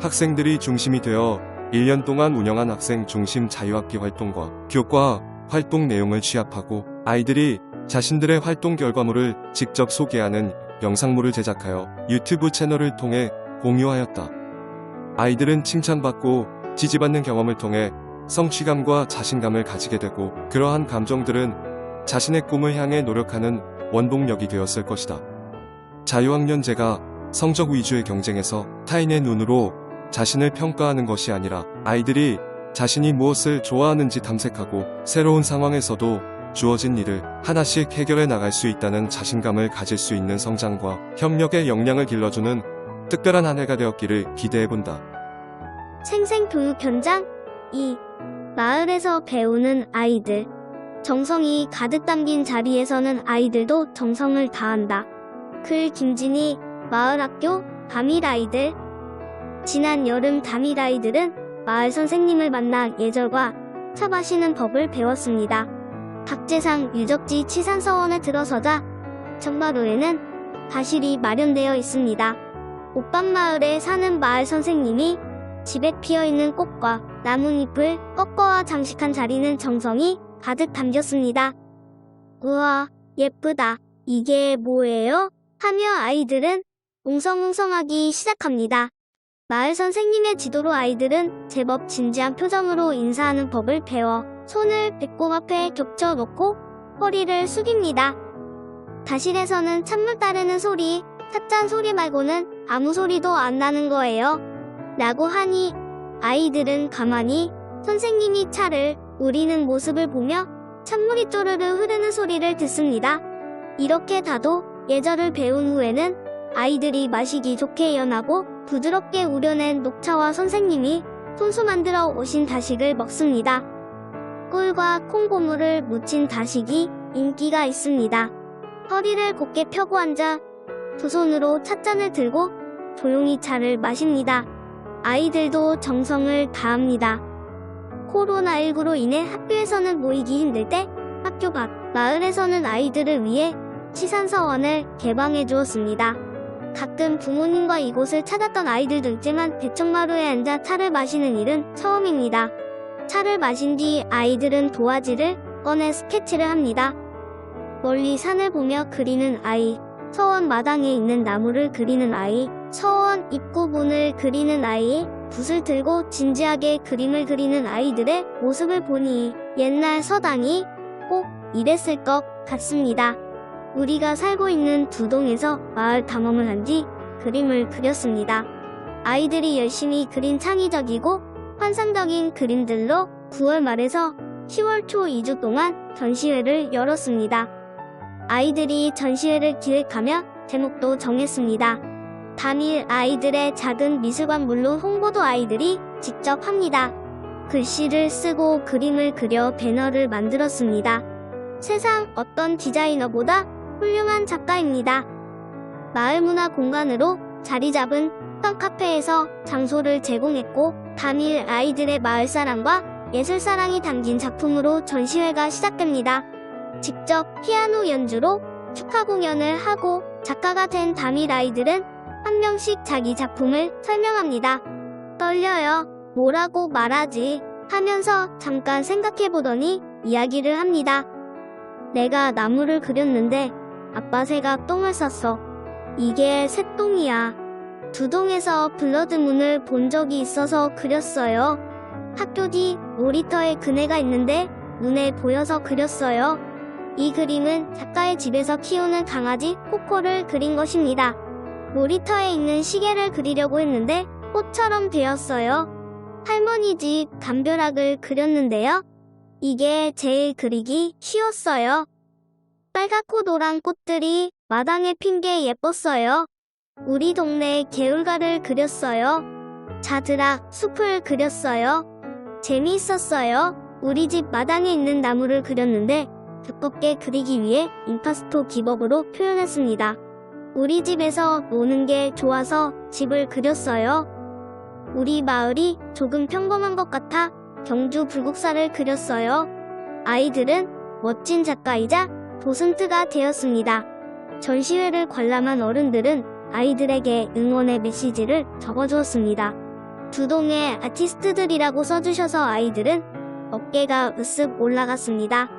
학생들이 중심이 되어 1년 동안 운영한 학생 중심 자유학기 활동과 교과 활동 내용을 취합하고 아이들이 자신들의 활동 결과물을 직접 소개하는 영상물을 제작하여 유튜브 채널을 통해 공유하였다. 아이들은 칭찬받고 지지받는 경험을 통해 성취감과 자신감을 가지게 되고, 그러한 감정들은 자신의 꿈을 향해 노력하는 원동력이 되었을 것이다. 자유학년제가 성적 위주의 경쟁에서 타인의 눈으로 자신을 평가하는 것이 아니라 아이들이 자신이 무엇을 좋아하는지 탐색하고 새로운 상황에서도 주어진 일을 하나씩 해결해 나갈 수 있다는 자신감을 가질 수 있는 성장과 협력의 역량을 길러주는 특별한 한 해가 되었기를 기대해본다. 생생교육 현장 2. 마을에서 배우는 아이들. 정성이 가득 담긴 자리에서는 아이들도 정성을 다한다. 글 김진희, 마을학교 담일 아이들. 지난 여름 담일 아이들은 마을 선생님을 만나 예절과 차 마시는 법을 배웠습니다. 박재상 유적지 치산서원에 들어서자 정마루에는 가실이 마련되어 있습니다. 옥방마을에 사는 마을 선생님이 집에 피어있는 꽃과 나뭇잎을 꺾어와 장식한 자리는 정성이 가득 담겼습니다. 우와, 예쁘다. 이게 뭐예요? 하며 아이들은 웅성웅성하기 시작합니다. 마을 선생님의 지도로 아이들은 제법 진지한 표정으로 인사하는 법을 배워 손을 배꼽 앞에 겹쳐 놓고 허리를 숙입니다. 다실에서는 찬물 따르는 소리, 찻잔 소리 말고는 아무 소리도 안 나는 거예요. 라고 하니 아이들은 가만히 선생님이 차를 우리는 모습을 보며 찬물이 쪼르르 흐르는 소리를 듣습니다. 이렇게 다도 예절을 배운 후에는 아이들이 마시기 좋게 연하고 부드럽게 우려낸 녹차와 선생님이 손수 만들어 오신 다식을 먹습니다. 꿀과 콩고물을 묻힌 다식이 인기가 있습니다. 허리를 곧게 펴고 앉아 두 손으로 찻잔을 들고 조용히 차를 마십니다. 아이들도 정성을 다합니다. 코로나19로 인해 학교에서는 모이기 힘들 때 학교 밖 마을에서는 아이들을 위해 치산서원을 개방해 주었습니다. 가끔 부모님과 이곳을 찾았던 아이들도 있지만 대청마루에 앉아 차를 마시는 일은 처음입니다. 차를 마신 뒤 아이들은 도화지를 꺼내 스케치를 합니다. 멀리 산을 보며 그리는 아이, 서원 마당에 있는 나무를 그리는 아이, 서원 입구문을 그리는 아이, 붓을 들고 진지하게 그림을 그리는 아이들의 모습을 보니 옛날 서당이 꼭 이랬을 것 같습니다. 우리가 살고 있는 두동에서 마을 탐험을 한 뒤 그림을 그렸습니다. 아이들이 열심히 그린 창의적이고 환상적인 그림들로 9월 말에서 10월 초 2주 동안 전시회를 열었습니다. 아이들이 전시회를 기획하며 제목도 정했습니다. 단일 아이들의 작은 미술관 물론 홍보도 아이들이 직접 합니다. 글씨를 쓰고 그림을 그려 배너를 만들었습니다. 세상 어떤 디자이너보다 훌륭한 작가입니다. 마을 문화 공간으로 자리 잡은 떤 카페에서 장소를 제공했고 단일 아이들의 마을 사랑과 예술 사랑이 담긴 작품으로 전시회가 시작됩니다. 직접 피아노 연주로 축하 공연을 하고 작가가 된 단일 아이들은 한 명씩 자기 작품을 설명합니다. 떨려요. 뭐라고 말하지? 하면서 잠깐 생각해보더니 이야기를 합니다. 내가 나무를 그렸는데 아빠 새가 똥을 쌌어. 이게 새똥이야. 두동에서 블러드문을 본 적이 있어서 그렸어요. 학교 뒤 놀이터에 그네가 있는데 눈에 보여서 그렸어요. 이 그림은 작가의 집에서 키우는 강아지 코코를 그린 것입니다. 놀이터에 있는 시계를 그리려고 했는데 꽃처럼 되었어요. 할머니 집 담벼락을 그렸는데요. 이게 제일 그리기 쉬웠어요. 빨갛고 노란 꽃들이 마당에 핀 게 예뻤어요. 우리 동네 개울가를 그렸어요. 자드락 숲을 그렸어요. 재미있었어요. 우리 집 마당에 있는 나무를 그렸는데 두껍게 그리기 위해 임파스토 기법으로 표현했습니다. 우리 집에서 노는 게 좋아서 집을 그렸어요. 우리 마을이 조금 평범한 것 같아 경주 불국사를 그렸어요. 아이들은 멋진 작가이자 도슨트가 되었습니다. 전시회를 관람한 어른들은 아이들에게 응원의 메시지를 적어주었습니다. 두동의 아티스트들이라고 써주셔서 아이들은 어깨가 으쓱 올라갔습니다.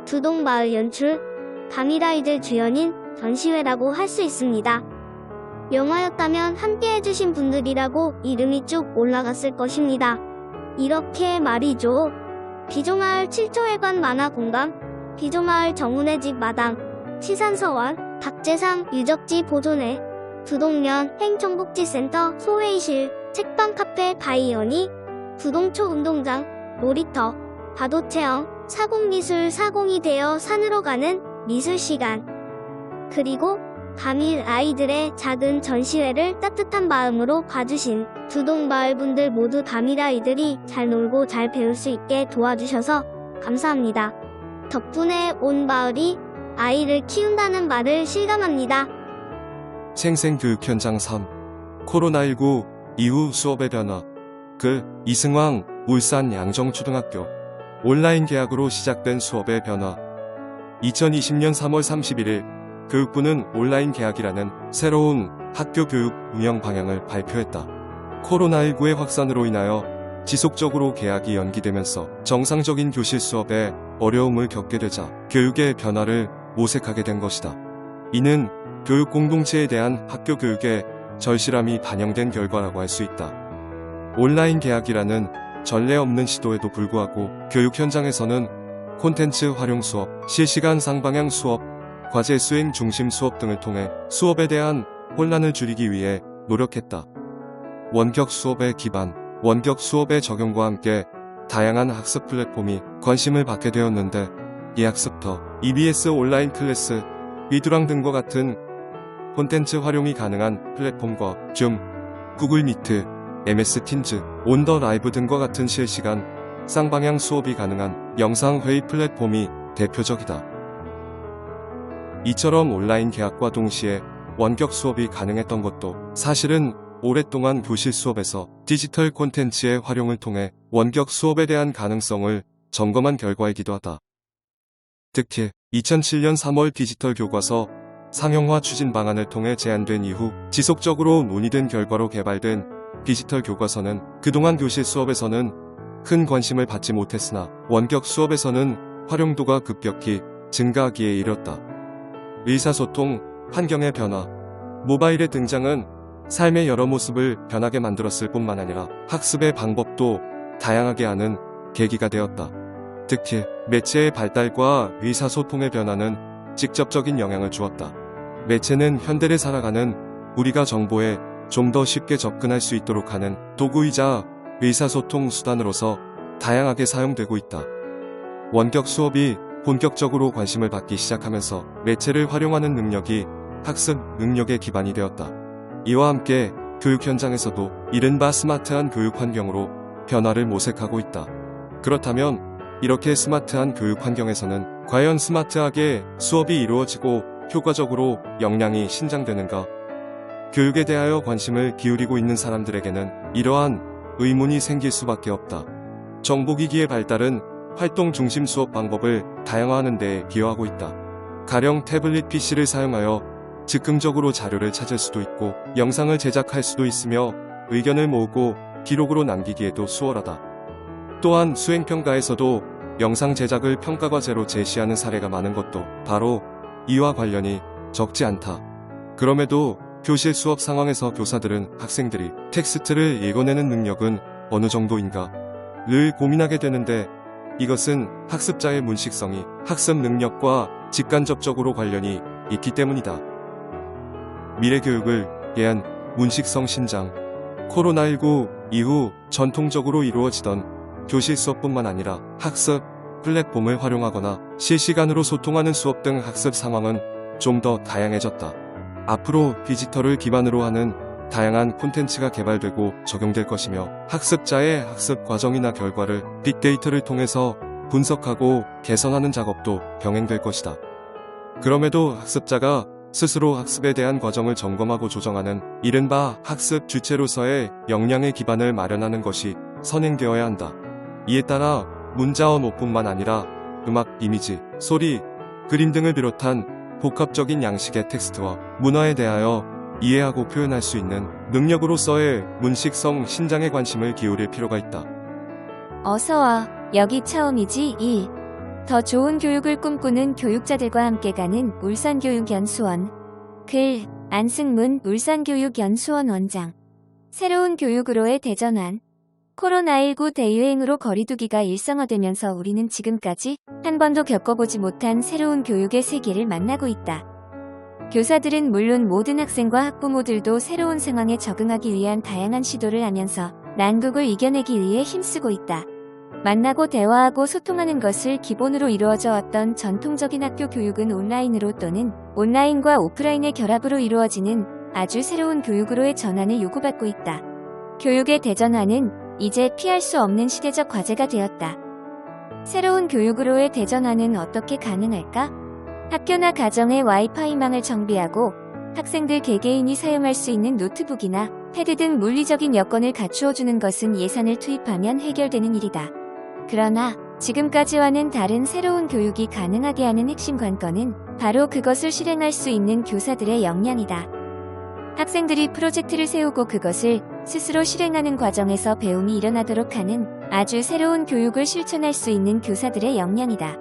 두동 마을 연출, 단일아이들 주연인 전시회라고 할 수 있습니다. 영화였다면 함께 해주신 분들이라고 이름이 쭉 올라갔을 것입니다. 이렇게 말이죠. 비조마을 7초회관 만화공감, 비조마을 정훈의 집 마당, 시산서원, 박재상 유적지 보존회, 두동면 행정복지센터 소회의실, 책방 카페 바이오니, 두동초 운동장, 놀이터, 파도체험, 사공미술 사공이 되어 산으로 가는 미술시간. 그리고 단일 아이들의 작은 전시회를 따뜻한 마음으로 봐주신 두동 마을 분들 모두 단일 아이들이 잘 놀고 잘 배울 수 있게 도와주셔서 감사합니다. 덕분에 온 마을이 아이를 키운다는 말을 실감합니다. 생생교육 현장 3. 코로나19 이후 수업의 변화. 글 이승왕 울산 양정초등학교. 온라인 개학으로 시작된 수업의 변화. 2020년 3월 31일 교육부는 온라인 개학이라는 새로운 학교 교육 운영 방향을 발표했다. 코로나19의 확산으로 인하여 지속적으로 개학이 연기되면서 정상적인 교실 수업에 어려움을 겪게 되자 교육의 변화를 모색하게 된 것이다. 이는 교육 공동체에 대한 학교 교육의 절실함이 반영된 결과라고 할 수 있다. 온라인 개학이라는 전례 없는 시도에도 불구하고 교육 현장에서는 콘텐츠 활용 수업, 실시간 쌍방향 수업, 과제 수행 중심 수업 등을 통해 수업에 대한 혼란을 줄이기 위해 노력했다. 원격 수업의 기반, 원격 수업의 적용과 함께 다양한 학습 플랫폼이 관심을 받게 되었는데 이학습터, EBS 온라인 클래스, 위두랑 등과 같은 콘텐츠 활용이 가능한 플랫폼과 줌, 구글 미트, MS 팀즈, 온더 라이브 등과 같은 실시간 쌍방향 수업이 가능한 영상 회의 플랫폼이 대표적이다. 이처럼 온라인 개학과 동시에 원격 수업이 가능했던 것도 사실은 오랫동안 교실 수업에서 디지털 콘텐츠의 활용을 통해 원격 수업에 대한 가능성을 점검한 결과이기도 하다. 특히 2007년 3월 디지털 교과서 상용화 추진 방안을 통해 제안된 이후 지속적으로 논의된 결과로 개발된 디지털 교과서는 그동안 교실 수업에서는 큰 관심을 받지 못했으나 원격 수업에서는 활용도가 급격히 증가하기에 이르렀다. 의사소통, 환경의 변화, 모바일의 등장은 삶의 여러 모습을 변하게 만들었을 뿐만 아니라 학습의 방법도 다양하게 하는 계기가 되었다. 특히 매체의 발달과 의사소통의 변화는 직접적인 영향을 주었다. 매체는 현대를 살아가는 우리가 정보에 좀 더 쉽게 접근할 수 있도록 하는 도구이자 의사소통 수단으로서 다양하게 사용되고 있다. 원격 수업이 본격적으로 관심을 받기 시작하면서 매체를 활용하는 능력이 학습 능력의 기반이 되었다. 이와 함께 교육 현장에서도 이른바 스마트한 교육 환경으로 변화를 모색하고 있다. 그렇다면 이렇게 스마트한 교육 환경에서는 과연 스마트하게 수업이 이루어지고 효과적으로 역량이 신장되는가? 교육에 대하여 관심을 기울이고 있는 사람들에게는 이러한 의문이 생길 수밖에 없다. 정보기기의 발달은 활동 중심 수업 방법을 다양화하는 데 기여하고 있다. 가령 태블릿 PC를 사용하여 즉흥적으로 자료를 찾을 수도 있고 영상을 제작할 수도 있으며 의견을 모으고 기록으로 남기기에도 수월하다. 또한 수행평가에서도 영상 제작을 평가과제로 제시하는 사례가 많은 것도 바로 이와 관련이 적지 않다. 그럼에도 교실 수업 상황에서 교사들은 학생들이 텍스트를 읽어내는 능력은 어느 정도인가 를 고민하게 되는데, 이것은 학습자의 문식성이 학습 능력과 직간접적으로 관련이 있기 때문이다. 미래교육을 위한 문식성 신장. 코로나19 이후 전통적으로 이루어지던 교실 수업뿐만 아니라 학습 플랫폼을 활용하거나 실시간으로 소통하는 수업 등 학습 상황은 좀 더 다양해졌다. 앞으로 디지털을 기반으로 하는 다양한 콘텐츠가 개발되고 적용될 것이며, 학습자의 학습 과정이나 결과를 빅데이터를 통해서 분석하고 개선하는 작업도 병행될 것이다. 그럼에도 학습자가 스스로 학습에 대한 과정을 점검하고 조정하는 이른바 학습 주체로서의 역량의 기반을 마련하는 것이 선행되어야 한다. 이에 따라 문자 언어뿐만 아니라 음악, 이미지, 소리, 그림 등을 비롯한 복합적인 양식의 텍스트와 문화에 대하여 이해하고 표현할 수 있는 능력으로서의 문식성 신장에 관심을 기울일 필요가 있다. 어서와. 여기 처음이지. 1. 더 좋은 교육을 꿈꾸는 교육자들과 함께 가는 울산교육연수원. 글 안승문 울산교육연수원 원장. 새로운 교육으로의 대전환. 코로나19 대유행으로 거리두기가 일상화되면서 우리는 지금까지 한 번도 겪어보지 못한 새로운 교육의 세계를 만나고 있다. 교사들은 물론 모든 학생과 학부모들도 새로운 상황에 적응하기 위한 다양한 시도를 하면서 난국을 이겨내기 위해 힘쓰고 있다. 만나고 대화하고 소통하는 것을 기본으로 이루어져 왔던 전통적인 학교 교육은 온라인으로 또는 온라인과 오프라인의 결합으로 이루어지는 아주 새로운 교육으로의 전환을 요구받고 있다. 교육의 대전환은 이제 피할 수 없는 시대적 과제가 되었다. 새로운 교육으로의 대전환은 어떻게 가능할까? 학교나 가정에 와이파이망을 정비하고 학생들 개개인이 사용할 수 있는 노트북이나 패드 등 물리적인 여건을 갖추어주는 것은 예산을 투입하면 해결되는 일이다. 그러나 지금까지와는 다른 새로운 교육이 가능하게 하는 핵심 관건은 바로 그것을 실행할 수 있는 교사들의 역량이다. 학생들이 프로젝트를 세우고 그것을 스스로 실행하는 과정에서 배움이 일어나도록 하는 아주 새로운 교육을 실천할 수 있는 교사들의 역량이다.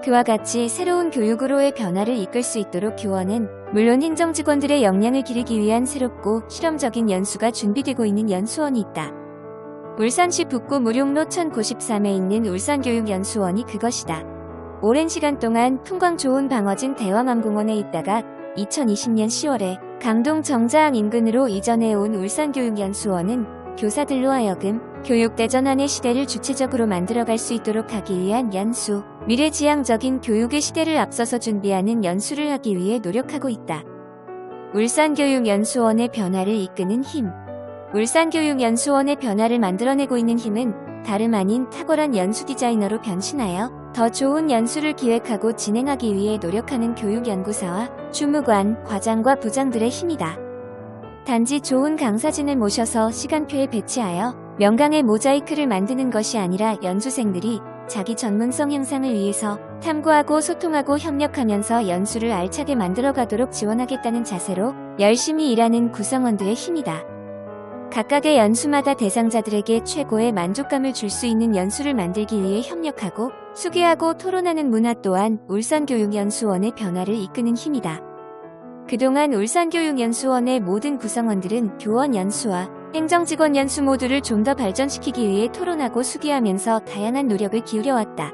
그와 같이 새로운 교육으로의 변화를 이끌 수 있도록 교원은 물론 행정직원들의 역량을 기르기 위한 새롭고 실험적인 연수가 준비되고 있는 연수원이 있다. 울산시 북구 무룡로 1093에 있는 울산교육연수원이 그것이다. 오랜 시간 동안 풍광 좋은 방어진 대왕암공원에 있다가 2020년 10월에 강동 정자항 인근으로 이전해온 울산교육연수원은 교사들로 하여금 교육 대전환의 시대를 주체적으로 만들어갈 수 있도록 하기 위한 연수, 미래지향적인 교육의 시대를 앞서서 준비하는 연수를 하기 위해 노력하고 있다. 울산교육연수원의 변화를 이끄는 힘. 울산교육연수원의 변화를 만들어내고 있는 힘은 다름 아닌 탁월한 연수 디자이너로 변신하여 더 좋은 연수를 기획하고 진행하기 위해 노력하는 교육연구사와 주무관, 과장과 부장들의 힘이다. 단지 좋은 강사진을 모셔서 시간표에 배치하여 명강의 모자이크를 만드는 것이 아니라 연수생들이 자기 전문성 향상을 위해서 탐구하고 소통하고 협력하면서 연수를 알차게 만들어가도록 지원하겠다는 자세로 열심히 일하는 구성원들의 힘이다. 각각의 연수마다 대상자들에게 최고의 만족감을 줄 수 있는 연수를 만들기 위해 협력하고 수기하고 토론하는 문화 또한 울산교육연수원의 변화를 이끄는 힘이다. 그동안 울산교육연수원의 모든 구성원들은 교원 연수와 행정직원 연수 모두를 좀 더 발전시키기 위해 토론하고 수기하면서 다양한 노력을 기울여왔다.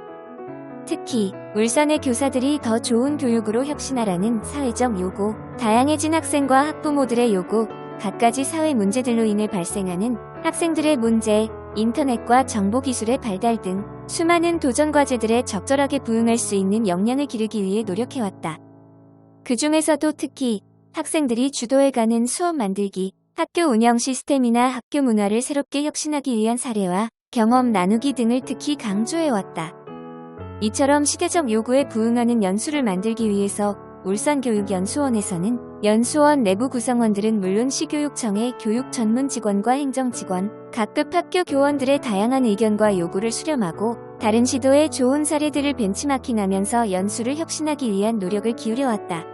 특히 울산의 교사들이 더 좋은 교육으로 혁신하라는 사회적 요구, 다양해진 학생과 학부모들의 요구, 갖가지 사회 문제들로 인해 발생하는 학생들의 문제, 인터넷과 정보기술의 발달 등 수많은 도전 과제들에 적절하게 부응할 수 있는 역량을 기르기 위해 노력해왔다. 그 중에서도 특히 학생들이 주도해가는 수업 만들기, 학교 운영 시스템이나 학교 문화를 새롭게 혁신하기 위한 사례와 경험 나누기 등을 특히 강조해왔다. 이처럼 시대적 요구에 부응하는 연수를 만들기 위해서 울산교육연수원에서는 연수원 내부 구성원들은 물론 시교육청의 교육 전문 직원과 행정직원, 각급 학교 교원들의 다양한 의견과 요구를 수렴하고 다른 시도의 좋은 사례들을 벤치마킹하면서 연수를 혁신하기 위한 노력을 기울여왔다.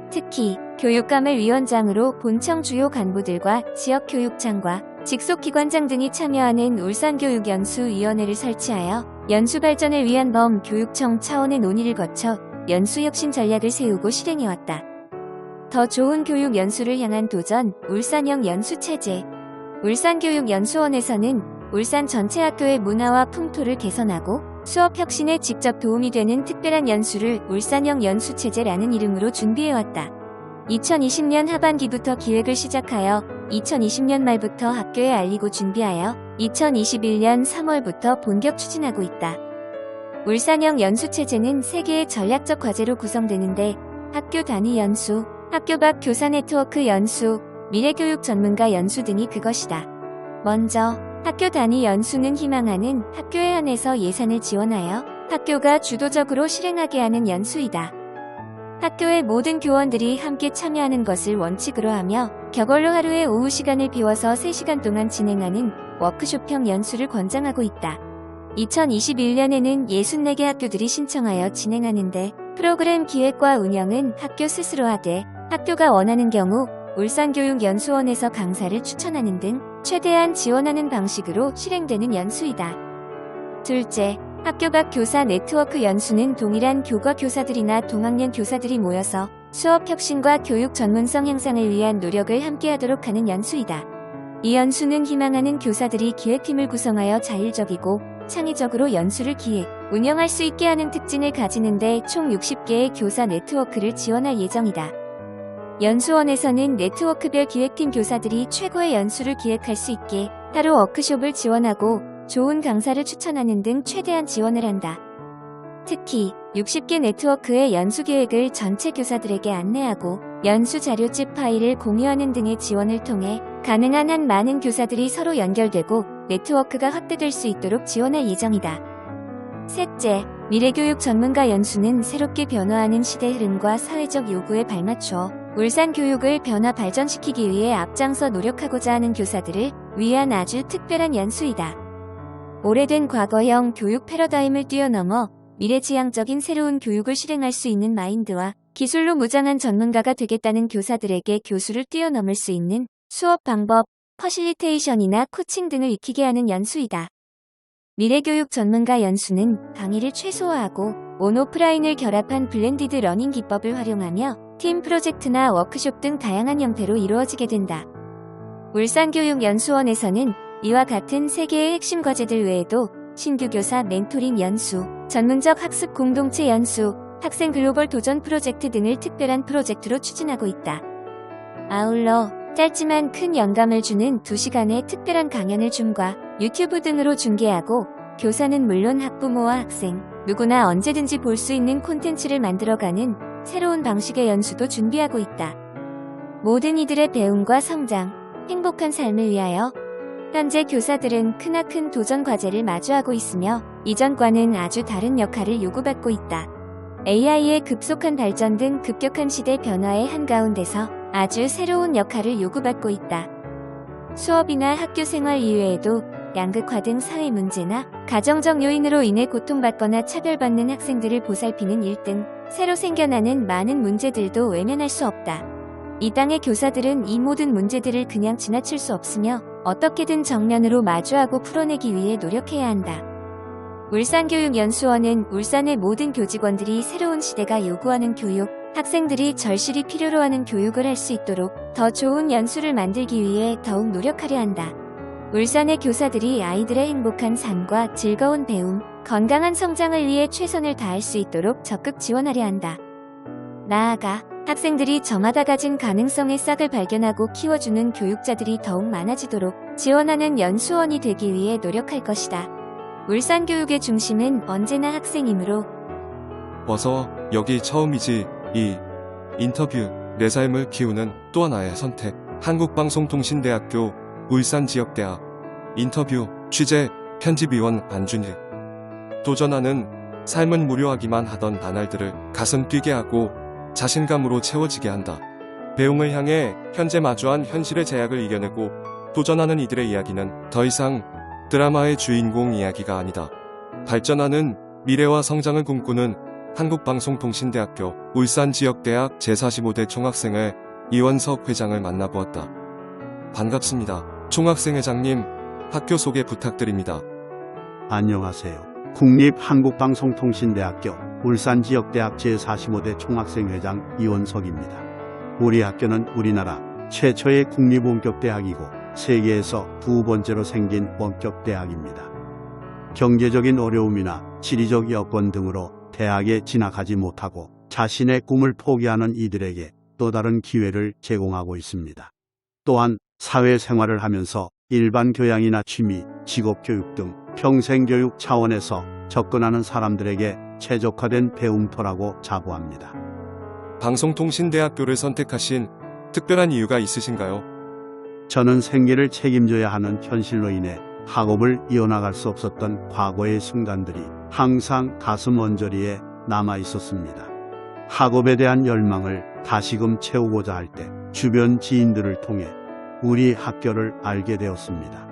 특히 교육감을 위원장으로 본청 주요 간부들과 지역교육장과 직속기관장 등이 참여하는 울산교육연수위원회를 설치하여 연수 발전을 위한 범교육청 차원의 논의를 거쳐 연수 혁신 전략을 세우고 실행해왔다. 더 좋은 교육 연수를 향한 도전, 울산형 연수체제. 울산교육연수원에서는 울산 전체 학교의 문화와 풍토를 개선하고 수업 혁신에 직접 도움이 되는 특별한 연수를 울산형 연수체제라는 이름으로 준비해왔다. 2020년 하반기부터 기획을 시작하여 2020년 말부터 학교에 알리고 준비하여 2021년 3월부터 본격 추진하고 있다. 울산형 연수체제는 3개의 전략적 과제로 구성되는데 학교 단위 연수, 학교 밖 교사 네트워크 연수, 미래교육 전문가 연수 등이 그것이다. 먼저 학교 단위 연수는 희망하는 학교에 한해서 예산을 지원하여 학교가 주도적으로 실행하게 하는 연수이다. 학교의 모든 교원들이 함께 참여하는 것을 원칙으로 하며 격월로 하루의 오후 시간을 비워서 3시간 동안 진행하는 워크숍형 연수를 권장하고 있다. 2021년에는 64개 학교들이 신청하여 진행하는데 프로그램 기획과 운영은 학교 스스로 하되 학교가 원하는 경우 울산교육연수원에서 강사를 추천하는 등 최대한 지원하는 방식으로 실행되는 연수이다. 둘째, 학교 밖 교사 네트워크 연수는 동일한 교과 교사들이나 동학년 교사들이 모여서 수업 혁신과 교육 전문성 향상을 위한 노력을 함께하도록 하는 연수이다. 이 연수는 희망하는 교사들이 기획팀을 구성하여 자율적이고 창의적으로 연수를 기획, 운영할 수 있게 하는 특징을 가지는데 총 60개의 교사 네트워크를 지원할 예정이다. 연수원에서는 네트워크별 기획팀 교사들이 최고의 연수를 기획할 수 있게 따로 워크숍을 지원하고 좋은 강사를 추천하는 등 최대한 지원을 한다. 특히 60개 네트워크의 연수 계획을 전체 교사들에게 안내하고 연수 자료집 파일을 공유하는 등의 지원을 통해 가능한 한 많은 교사들이 서로 연결되고 네트워크가 확대될 수 있도록 지원할 예정이다. 셋째, 미래교육 전문가 연수는 새롭게 변화하는 시대 흐름과 사회적 요구에 발맞춰 울산 교육을 변화 발전시키기 위해 앞장서 노력하고자 하는 교사들을 위한 아주 특별한 연수이다. 오래된 과거형 교육 패러다임을 뛰어넘어 미래지향적인 새로운 교육을 실행할 수 있는 마인드와 기술로 무장한 전문가가 되겠다는 교사들에게 교수를 뛰어넘을 수 있는 수업 방법, 퍼실리테이션이나 코칭 등을 익히게 하는 연수이다. 미래교육 전문가 연수는 강의를 최소화하고 온오프라인을 결합한 블렌디드 러닝 기법을 활용하며 팀 프로젝트나 워크숍 등 다양한 형태로 이루어지게 된다. 울산교육연수원에서는 이와 같은 3개의 핵심 과제들 외에도 신규 교사 멘토링 연수, 전문적 학습 공동체 연수, 학생 글로벌 도전 프로젝트 등을 특별한 프로젝트로 추진하고 있다. 아울러 짧지만 큰 영감을 주는 2시간의 특별한 강연을 줌과 유튜브 등으로 중계하고 교사는 물론 학부모와 학생, 누구나 언제든지 볼 수 있는 콘텐츠를 만들어가는 새로운 방식의 연수도 준비하고 있다. 모든 이들의 배움과 성장, 행복한 삶을 위하여 현재 교사들은 크나큰 도전 과제를 마주하고 있으며 이전과는 아주 다른 역할을 요구받고 있다. AI의 급속한 발전 등 급격한 시대 변화의 한가운데서 아주 새로운 역할을 요구받고 있다. 수업이나 학교 생활 이외에도 양극화 등 사회 문제나 가정적 요인으로 인해 고통받거나 차별받는 학생들을 보살피는 일 등 새로 생겨나는 많은 문제들도 외면할 수 없다. 이 땅의 교사들은 이 모든 문제들을 그냥 지나칠 수 없으며 어떻게든 정면으로 마주하고 풀어내기 위해 노력해야 한다. 울산교육연수원은 울산의 모든 교직원들이 새로운 시대가 요구하는 교육, 학생들이 절실히 필요로 하는 교육을 할 수 있도록 더 좋은 연수를 만들기 위해 더욱 노력하려 한다. 울산의 교사들이 아이들의 행복한 삶과 즐거운 배움, 건강한 성장을 위해 최선을 다할 수 있도록 적극 지원하려 한다. 나아가 학생들이 저마다 가진 가능성의 싹을 발견하고 키워주는 교육자들이 더욱 많아지도록 지원하는 연수원이 되기 위해 노력할 것이다. 울산 교육의 중심은 언제나 학생이므로 어서 여기 처음이지. 이 인터뷰 내 삶을 키우는 또 하나의 선택. 한국방송통신대학교 울산지역대학 인터뷰 취재 편집위원 안준일. 도전하는 삶은 무료하기만 하던 나날들을 가슴 뛰게 하고 자신감으로 채워지게 한다. 배움을 향해 현재 마주한 현실의 제약을 이겨내고 도전하는 이들의 이야기는 더 이상 드라마의 주인공 이야기가 아니다. 발전하는 미래와 성장을 꿈꾸는 한국방송통신대학교 울산지역대학 제45대 총학생회 이원석 회장을 만나보았다. 반갑습니다. 총학생회장님, 학교 소개 부탁드립니다. 안녕하세요. 국립한국방송통신대학교 울산지역대학 제45대 총학생회장 이원석입니다. 우리 학교는 우리나라 최초의 국립원격대학이고 세계에서 두 번째로 생긴 원격대학입니다. 경제적인 어려움이나 지리적 여건 등으로 대학에 진학하지 못하고 자신의 꿈을 포기하는 이들에게 또 다른 기회를 제공하고 있습니다. 또한 사회생활을 하면서 일반 교양이나 취미, 직업교육 등 평생교육 차원에서 접근하는 사람들에게 최적화된 배움터라고 자부합니다. 방송통신대학교를 선택하신 특별한 이유가 있으신가요? 저는 생계를 책임져야 하는 현실로 인해 학업을 이어나갈 수 없었던 과거의 순간들이 항상 가슴 언저리에 남아 있었습니다. 학업에 대한 열망을 다시금 채우고자 할 때 주변 지인들을 통해 우리 학교를 알게 되었습니다.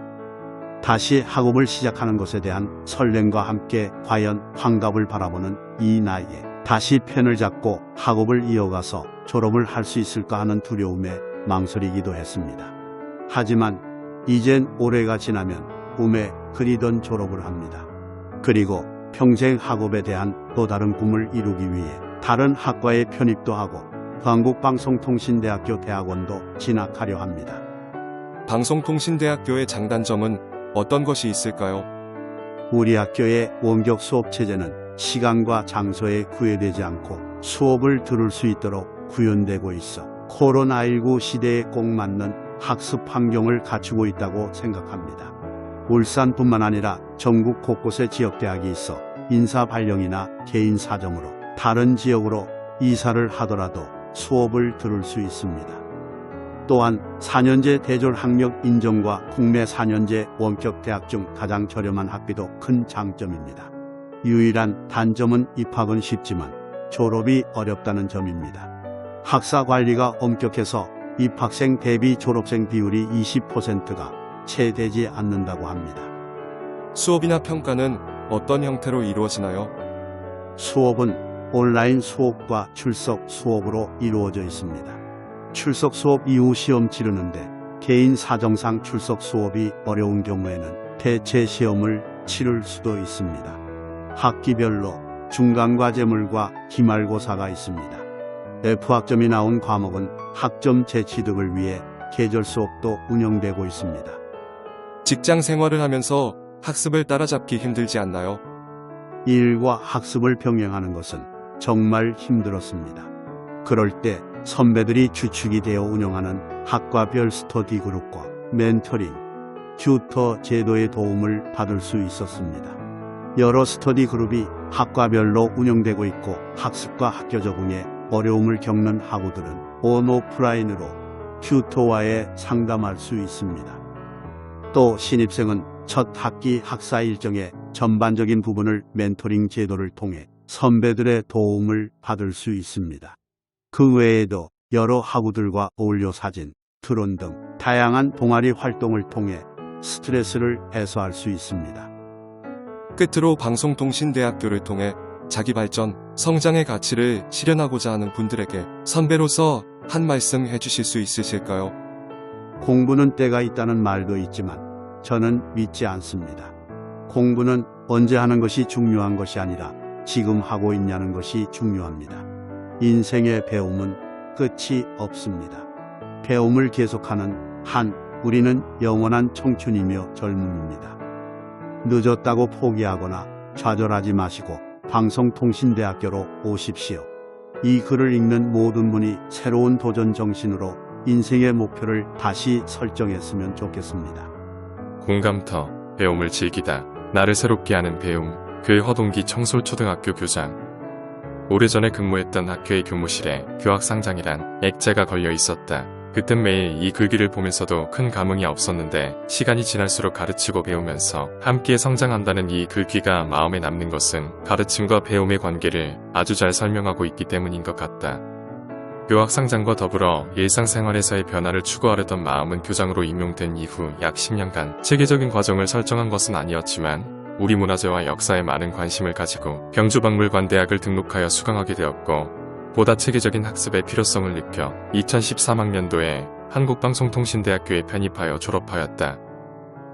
다시 학업을 시작하는 것에 대한 설렘과 함께 과연 환갑을 바라보는 이 나이에 다시 펜을 잡고 학업을 이어가서 졸업을 할 수 있을까 하는 두려움에 망설이기도 했습니다. 하지만 이젠 올해가 지나면 꿈에 그리던 졸업을 합니다. 그리고 평생 학업에 대한 또 다른 꿈을 이루기 위해 다른 학과에 편입도 하고 한국방송통신대학교 대학원도 진학하려 합니다. 방송통신대학교의 장단점은 어떤 것이 있을까요? 우리 학교의 원격 수업 체제는 시간과 장소에 구애되지 않고 수업을 들을 수 있도록 구현되고 있어 코로나19 시대에 꼭 맞는 학습 환경을 갖추고 있다고 생각합니다. 울산뿐만 아니라 전국 곳곳에 지역대학이 있어 인사 발령이나 개인 사정으로 다른 지역으로 이사를 하더라도 수업을 들을 수 있습니다. 또한 4년제 대졸 학력 인정과 국내 4년제 원격 대학 중 가장 저렴한 학비도 큰 장점입니다. 유일한 단점은 입학은 쉽지만 졸업이 어렵다는 점입니다. 학사 관리가 엄격해서 입학생 대비 졸업생 비율이 20%가 채 되지 않는다고 합니다. 수업이나 평가는 어떤 형태로 이루어지나요? 수업은 온라인 수업과 출석 수업으로 이루어져 있습니다. 출석 수업 이후 시험 치르는데 개인 사정상 출석 수업이 어려운 경우에는 대체 시험을 치를 수도 있습니다. 학기별로 중간과제물과 기말고사가 있습니다. F학점이 나온 과목은 학점 재취득을 위해 계절 수업도 운영되고 있습니다. 직장 생활을 하면서 학습을 따라잡기 힘들지 않나요? 일과 학습을 병행하는 것은 정말 힘들었습니다. 그럴 때 선배들이 주축이 되어 운영하는 학과별 스터디 그룹과 멘토링, 튜터 제도의 도움을 받을 수 있었습니다. 여러 스터디 그룹이 학과별로 운영되고 있고 학습과 학교 적응에 어려움을 겪는 학우들은 온오프라인으로 튜터와의 상담할 수 있습니다. 또 신입생은 첫 학기 학사 일정의 전반적인 부분을 멘토링 제도를 통해 선배들의 도움을 받을 수 있습니다. 그 외에도 여러 학우들과 어울려 사진, 토론 등 다양한 동아리 활동을 통해 스트레스를 해소할 수 있습니다. 끝으로 방송통신대학교를 통해 자기 발전, 성장의 가치를 실현하고자 하는 분들에게 선배로서 한 말씀 해주실 수 있으실까요? 공부는 때가 있다는 말도 있지만 저는 믿지 않습니다. 공부는 언제 하는 것이 중요한 것이 아니라 지금 하고 있냐는 것이 중요합니다. 인생의 배움은 끝이 없습니다. 배움을 계속하는 한 우리는 영원한 청춘이며 젊음입니다. 늦었다고 포기하거나 좌절하지 마시고 방송통신대학교로 오십시오. 이 글을 읽는 모든 분이 새로운 도전 정신으로 인생의 목표를 다시 설정했으면 좋겠습니다. 공감터, 배움을 즐기다, 나를 새롭게 하는 배움, 그 허동기 청솔초등학교 교장. 오래전에 근무했던 학교의 교무실에 교학상장이란 액자가 걸려 있었다. 그땐 매일 이 글귀를 보면서도 큰 감흥이 없었는데 시간이 지날수록 가르치고 배우면서 함께 성장한다는 이 글귀가 마음에 남는 것은 가르침과 배움의 관계를 아주 잘 설명하고 있기 때문인 것 같다. 교학상장과 더불어 일상생활에서의 변화를 추구하려던 마음은 교장으로 임용된 이후 약 10년간 체계적인 과정을 설정한 것은 아니었지만 우리 문화재와 역사에 많은 관심을 가지고 경주박물관대학을 등록하여 수강하게 되었고 보다 체계적인 학습의 필요성을 느껴 2013학년도에 한국방송통신대학교에 편입하여 졸업하였다.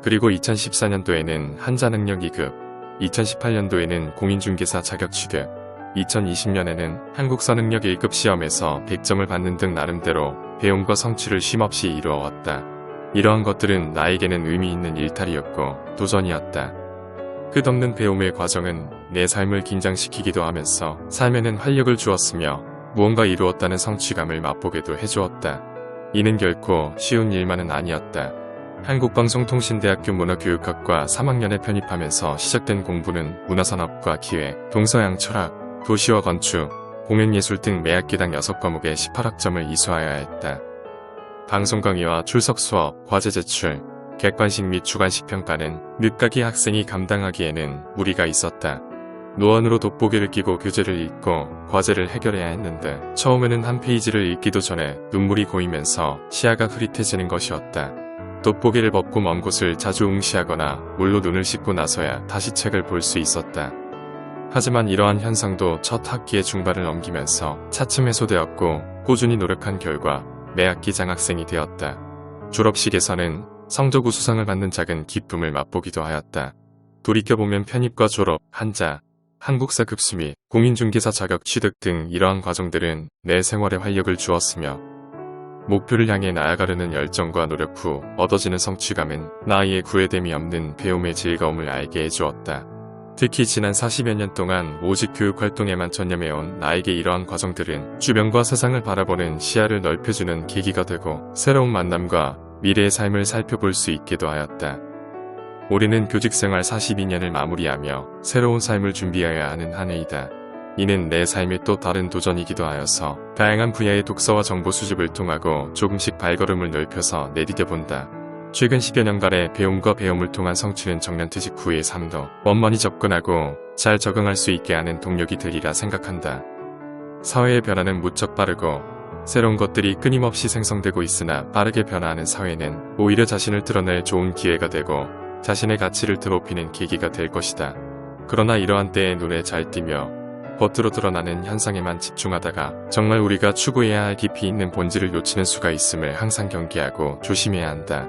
그리고 2014년도에는 한자능력 2급, 2018년도에는 공인중개사 자격 취득, 2020년에는 한국사능력 1급 시험에서 100점을 받는 등 나름대로 배움과 성취를 쉼없이 이루어왔다. 이러한 것들은 나에게는 의미 있는 일탈이었고 도전이었다. 끝없는 배움의 과정은 내 삶을 긴장시키기도 하면서 삶에는 활력을 주었으며 무언가 이루었다는 성취감을 맛보게도 해주었다. 이는 결코 쉬운 일만은 아니었다. 한국방송통신대학교 문화교육학과 3학년에 편입하면서 시작된 공부는 문화산업과 기획, 동서양 철학, 도시와 건축, 공연예술 등 매 학기당 6과목에 18학점을 이수하여야 했다. 방송 강의와 출석 수업, 과제 제출, 객관식 및 주관식 평가는 늦가기 학생이 감당하기에는 무리가 있었다. 노안으로 돋보기를 끼고 교재를 읽고 과제를 해결해야 했는데 처음에는 한 페이지를 읽기도 전에 눈물이 고이면서 시야가 흐릿해지는 것이었다. 돋보기를 벗고 먼 곳을 자주 응시하거나 물로 눈을 씻고 나서야 다시 책을 볼 수 있었다. 하지만 이러한 현상도 첫 학기의 중반을 넘기면서 차츰 해소되었고 꾸준히 노력한 결과 매 학기 장학생이 되었다. 졸업식에서는 성적 우수상을 받는 작은 기쁨을 맛보기도 하였다. 돌이켜보면 편입과 졸업, 한자, 한국사 급수 및 공인중개사 자격 취득 등 이러한 과정들은 내 생활에 활력을 주었으며 목표를 향해 나아가려는 열정과 노력 후 얻어지는 성취감은 나이에 구애됨이 없는 배움의 즐거움을 알게 해주었다. 특히 지난 40여 년 동안 오직 교육 활동에만 전념해온 나에게 이러한 과정들은 주변과 세상을 바라보는 시야를 넓혀주는 계기가 되고 새로운 만남과 미래의 삶을 살펴볼 수 있게도 하였다. 올해는 교직생활 42년을 마무리하며 새로운 삶을 준비해야 하는 한 해이다. 이는 내 삶의 또 다른 도전이기도 하여서 다양한 분야의 독서와 정보 수집을 통하고 조금씩 발걸음을 넓혀서 내디뎌본다. 최근 10여 년간의 배움과 배움을 통한 성취는 정년퇴직 후의 삶도 원만히 접근하고 잘 적응할 수 있게 하는 동력이 되리라 생각한다. 사회의 변화는 무척 빠르고 새로운 것들이 끊임없이 생성되고 있으나 빠르게 변화하는 사회는 오히려 자신을 드러낼 좋은 기회가 되고 자신의 가치를 드높이는 계기가 될 것이다. 그러나 이러한 때에 눈에 잘 띄며 겉으로 드러나는 현상에만 집중하다가 정말 우리가 추구해야 할 깊이 있는 본질을 놓치는 수가 있음을 항상 경계하고 조심해야 한다.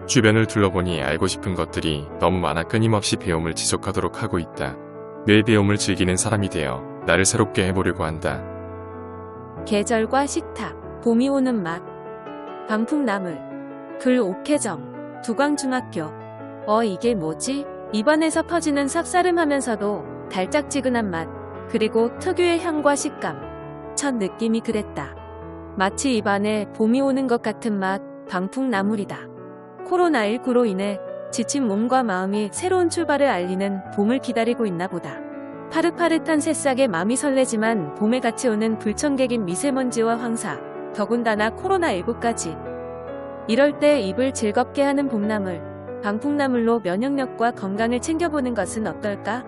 주변을 둘러보니 알고 싶은 것들이 너무 많아 끊임없이 배움을 지속하도록 하고 있다. 늘 배움을 즐기는 사람이 되어 나를 새롭게 해보려고 한다. 계절과 식탁, 봄이 오는 맛. 방풍나물. 글 옥혜정. 두광중학교. 이게 뭐지? 입안에서 퍼지는 쌉싸름하면서도 달짝지근한 맛. 그리고 특유의 향과 식감. 첫 느낌이 그랬다. 마치 입안에 봄이 오는 것 같은 맛. 방풍나물이다. 코로나19로 인해 지친 몸과 마음이 새로운 출발을 알리는 봄을 기다리고 있나 보다. 파릇파릇한 새싹에 마음이 설레지만 봄에 같이 오는 불청객인 미세먼지와 황사, 더군다나 코로나19까지. 이럴 때 입을 즐겁게 하는 봄나물, 방풍나물로 면역력과 건강을 챙겨보는 것은 어떨까?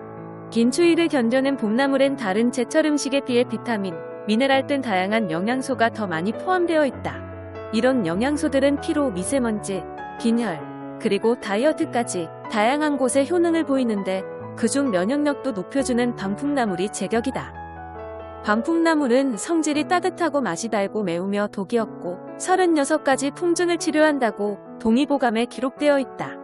긴 추위를 견뎌낸 봄나물엔 다른 제철 음식에 비해 비타민, 미네랄 등 다양한 영양소가 더 많이 포함되어 있다. 이런 영양소들은 피로, 미세먼지, 빈혈, 그리고 다이어트까지 다양한 곳에 효능을 보이는데 그중 면역력도 높여주는 방풍나물이 제격이다. 방풍나물은 성질이 따뜻하고 맛이 달고 매우며 독이 없고 36가지 풍증을 치료한다고 동의보감에 기록되어 있다.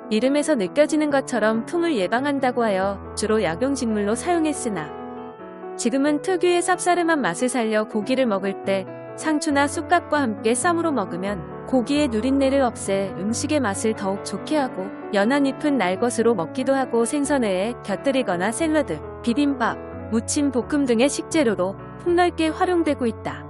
이름에서 느껴지는 것처럼 풍을 예방한다고 하여 주로 약용식물로 사용했으나 지금은 특유의 쌉싸름한 맛을 살려 고기를 먹을 때 상추나 쑥갓과 함께 쌈으로 먹으면 고기의 누린내를 없애 음식의 맛을 더욱 좋게 하고 연한 잎은 날것으로 먹기도 하고 생선회에 곁들이거나 샐러드, 비빔밥, 무침, 볶음 등의 식재료로 폭넓게 활용되고 있다.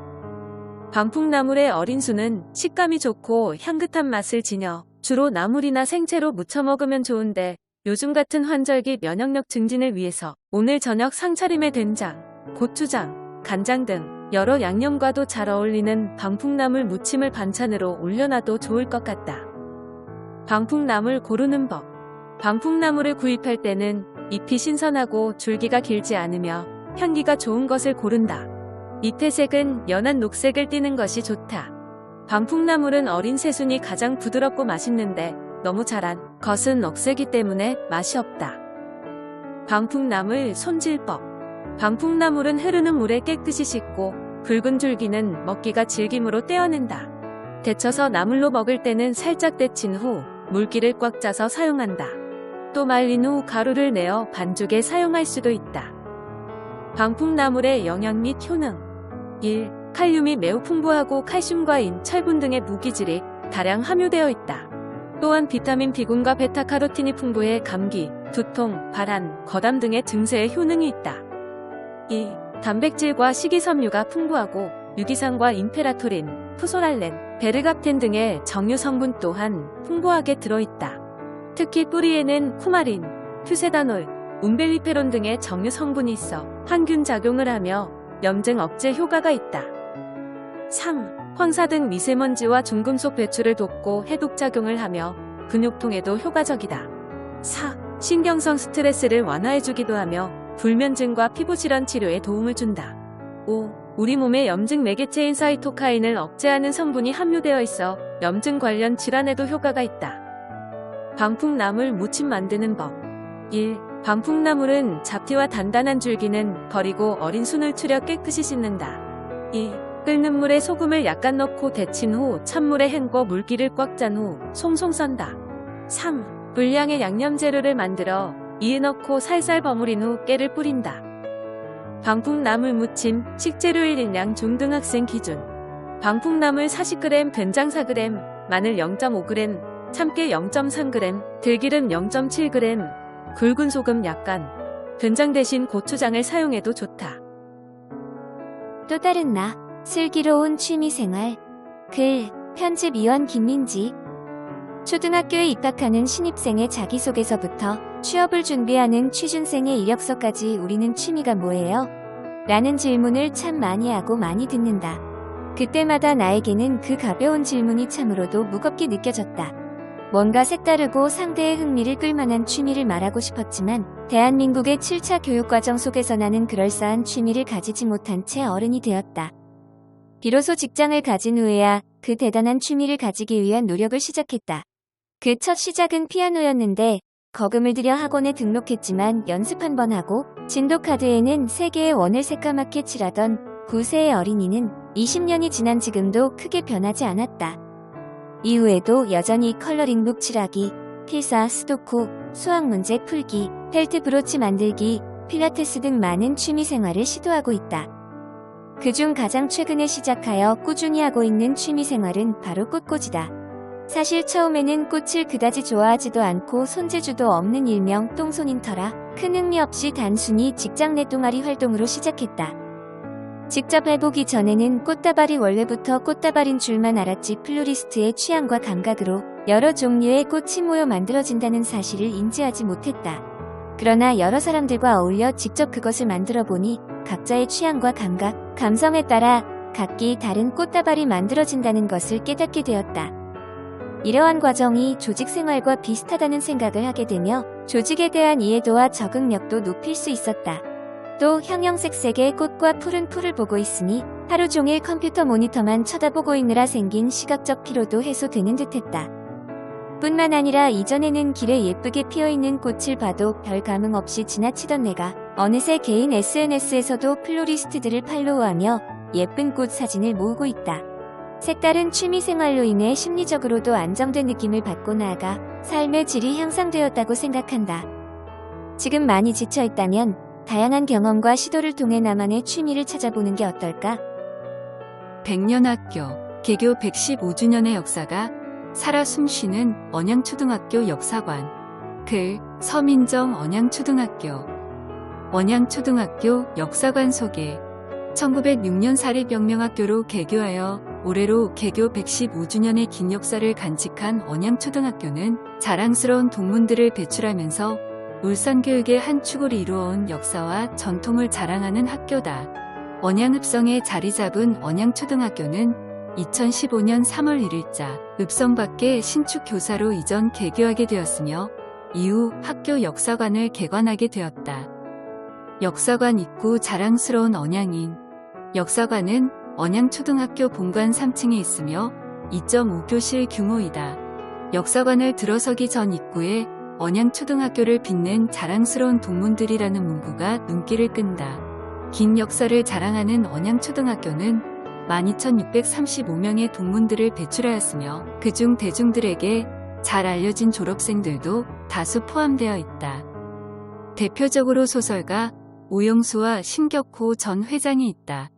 방풍나물의 어린 순은 식감이 좋고 향긋한 맛을 지녀 주로 나물이나 생채로 무쳐 먹으면 좋은데 요즘 같은 환절기 면역력 증진을 위해서 오늘 저녁 상차림에 된장, 고추장, 간장 등 여러 양념과도 잘 어울리는 방풍나물 무침을 반찬으로 올려놔도 좋을 것 같다. 방풍나물 고르는 법. 방풍나물을 구입할 때는 잎이 신선하고 줄기가 길지 않으며 향기가 좋은 것을 고른다. 잎의 색은 연한 녹색을 띠는 것이 좋다. 방풍나물은 어린 새순이 가장 부드럽고 맛있는데 너무 자란 것은 억세기 때문에 맛이 없다. 방풍나물 손질법. 방풍나물은 흐르는 물에 깨끗이 씻고 굵은 줄기는 먹기가 질김으로 떼어낸다. 데쳐서 나물로 먹을 때는 살짝 데친 후 물기를 꽉 짜서 사용한다. 또 말린 후 가루를 내어 반죽에 사용할 수도 있다. 방풍나물의 영양 및 효능. 1. 칼륨이 매우 풍부하고 칼슘과 인, 철분 등의 무기질이 다량 함유되어 있다. 또한 비타민 B군과 베타카로틴이 풍부해 감기, 두통, 발한, 거담 등의 증세에 효능이 있다. 2. 단백질과 식이섬유가 풍부하고 유기산과 임페라토린, 푸소랄렌, 베르갑텐 등의 정유 성분 또한 풍부하게 들어있다. 특히 뿌리에는 쿠마린, 퓨세다놀, 움벨리페론 등의 정유 성분이 있어 항균 작용을 하며 염증 억제 효과가 있다. 3. 황사 등 미세먼지와 중금속 배출을 돕고 해독작용을 하며 근육통에도 효과적이다. 4. 신경성 스트레스를 완화해주기도 하며 불면증과 피부질환 치료에 도움을 준다. 5. 우리 몸의 염증 매개체인 사이토카인을 억제하는 성분이 함유되어 있어 염증 관련 질환에도 효과가 있다. 방풍나물 무침 만드는 법. 1. 방풍나물은 잡티와 단단한 줄기는 버리고 어린 순을 추려 깨끗이 씻는다. 2. 끓는 물에 소금을 약간 넣고 데친 후 찬물에 헹궈 물기를 꽉 짠 후 송송 썬다. 3. 분량의 양념 재료를 만들어 이에 넣고 살살 버무린 후 깨를 뿌린다. 방풍나물 무침, 식재료 1인량 중등학생 기준. 방풍나물 40g, 된장 4g, 마늘 0.5g, 참깨 0.3g, 들기름 0.7g, 굵은 소금 약간, 된장 대신 고추장을 사용해도 좋다. 또 다른 나, 슬기로운 취미생활. 글, 편집 이원 김민지. 초등학교에 입학하는 신입생의 자기소개서부터 취업을 준비하는 취준생의 이력서까지 우리는 취미가 뭐예요? 라는 질문을 참 많이 하고 많이 듣는다. 그때마다 나에게는 그 가벼운 질문이 참으로도 무겁게 느껴졌다. 뭔가 색다르고 상대의 흥미를 끌만한 취미를 말하고 싶었지만 대한민국의 7차 교육과정 속에서 나는 그럴싸한 취미를 가지지 못한 채 어른이 되었다. 비로소 직장을 가진 후에야 그 대단한 취미를 가지기 위한 노력을 시작했다. 그 첫 시작은 피아노였는데 거금을 들여 학원에 등록했지만 연습 한 번 하고 진도카드에는 3개의 원을 새까맣게 칠하던 9세의 어린이는 20년이 지난 지금도 크게 변하지 않았다. 이후에도 여전히 컬러링북 칠하기, 필사, 스도쿠, 수학문제 풀기, 펠트 브로치 만들기, 필라테스 등 많은 취미생활을 시도하고 있다. 그중 가장 최근에 시작하여 꾸준히 하고 있는 취미생활은 바로 꽃꽂이다. 사실 처음에는 꽃을 그다지 좋아하지도 않고 손재주도 없는 일명 똥손인 터라 큰 흥미 없이 단순히 직장 내 동아리 활동으로 시작했다. 직접 해보기 전에는 꽃다발이 원래부터 꽃다발인 줄만 알았지 플로리스트의 취향과 감각으로 여러 종류의 꽃이 모여 만들어진다는 사실을 인지하지 못했다. 그러나 여러 사람들과 어울려 직접 그것을 만들어 보니 각자의 취향과 감각, 감성에 따라 각기 다른 꽃다발이 만들어진다는 것을 깨닫게 되었다. 이러한 과정이 조직 생활과 비슷하다는 생각을 하게 되며 조직에 대한 이해도와 적응력도 높일 수 있었다. 또 형형색색의 꽃과 푸른 풀을 보고 있으니 하루 종일 컴퓨터 모니터만 쳐다보고 있느라 생긴 시각적 피로도 해소되는 듯했다. 뿐만 아니라 이전에는 길에 예쁘게 피어있는 꽃을 봐도 별 감흥 없이 지나치던 내가 어느새 개인 SNS에서도 플로리스트들을 팔로우하며 예쁜 꽃 사진을 모으고 있다. 색다른 취미생활로 인해 심리적으로도 안정된 느낌을 받고 나아가 삶의 질이 향상되었다고 생각한다. 지금 많이 지쳐있다면 다양한 경험과 시도를 통해 나만의 취미를 찾아보는 게 어떨까? 백년학교 개교 115주년의 역사가 살아 숨쉬는 언양초등학교 역사관. 글 서민정 언양초등학교. 언양초등학교 역사관 소개. 1906년 사립영명학교로 개교하여 올해로 개교 115주년의 긴 역사를 간직한 언양초등학교는 자랑스러운 동문들을 배출하면서 울산교육의 한 축을 이루어온 역사와 전통을 자랑하는 학교다. 언양읍성에 자리 잡은 언양초등학교는 2015년 3월 1일자 읍성 밖에 신축 교사로 이전 개교하게 되었으며 이후 학교 역사관을 개관하게 되었다. 역사관 입구 자랑스러운 언양인. 역사관은 언양초등학교 본관 3층에 있으며 2.5교실 규모이다. 역사관을 들어서기 전 입구에 언양초등학교를 빛낸 자랑스러운 동문들이라는 문구가 눈길을 끈다. 긴 역사를 자랑하는 언양초등학교는 12,635명의 동문들을 배출하였으며 그중 대중들에게 잘 알려진 졸업생들도 다수 포함되어 있다. 대표적으로 소설가 오영수와 신격호 전 회장이 있다.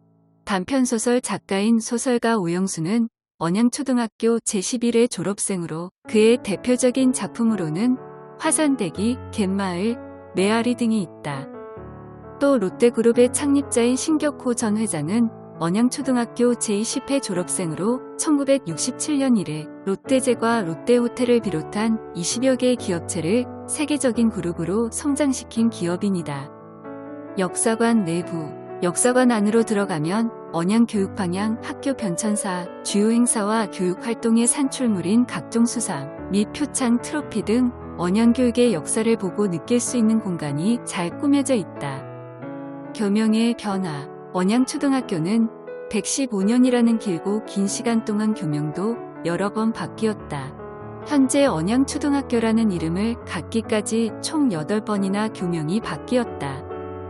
단편소설 작가인 소설가 오영수는 언양초등학교 제11회 졸업생으로 그의 대표적인 작품으로는 화산대기, 갯마을, 메아리 등이 있다. 또 롯데그룹의 창립자인 신격호 전 회장은 언양초등학교 제20회 졸업생으로 1967년 이래 롯데제과 롯데호텔을 비롯한 20여 개의 기업체를 세계적인 그룹으로 성장시킨 기업인이다. 역사관 내부. 역사관 안으로 들어가면 언양교육방향, 학교 변천사, 주요 행사와 교육활동의 산출물인 각종 수상 및 표창, 트로피 등 언양교육의 역사를 보고 느낄 수 있는 공간이 잘 꾸며져 있다. 교명의 변화. 언양초등학교는 115년이라는 길고 긴 시간 동안 교명도 여러 번 바뀌었다. 현재 언양초등학교라는 이름을 갖기까지 총 8번이나 교명이 바뀌었다.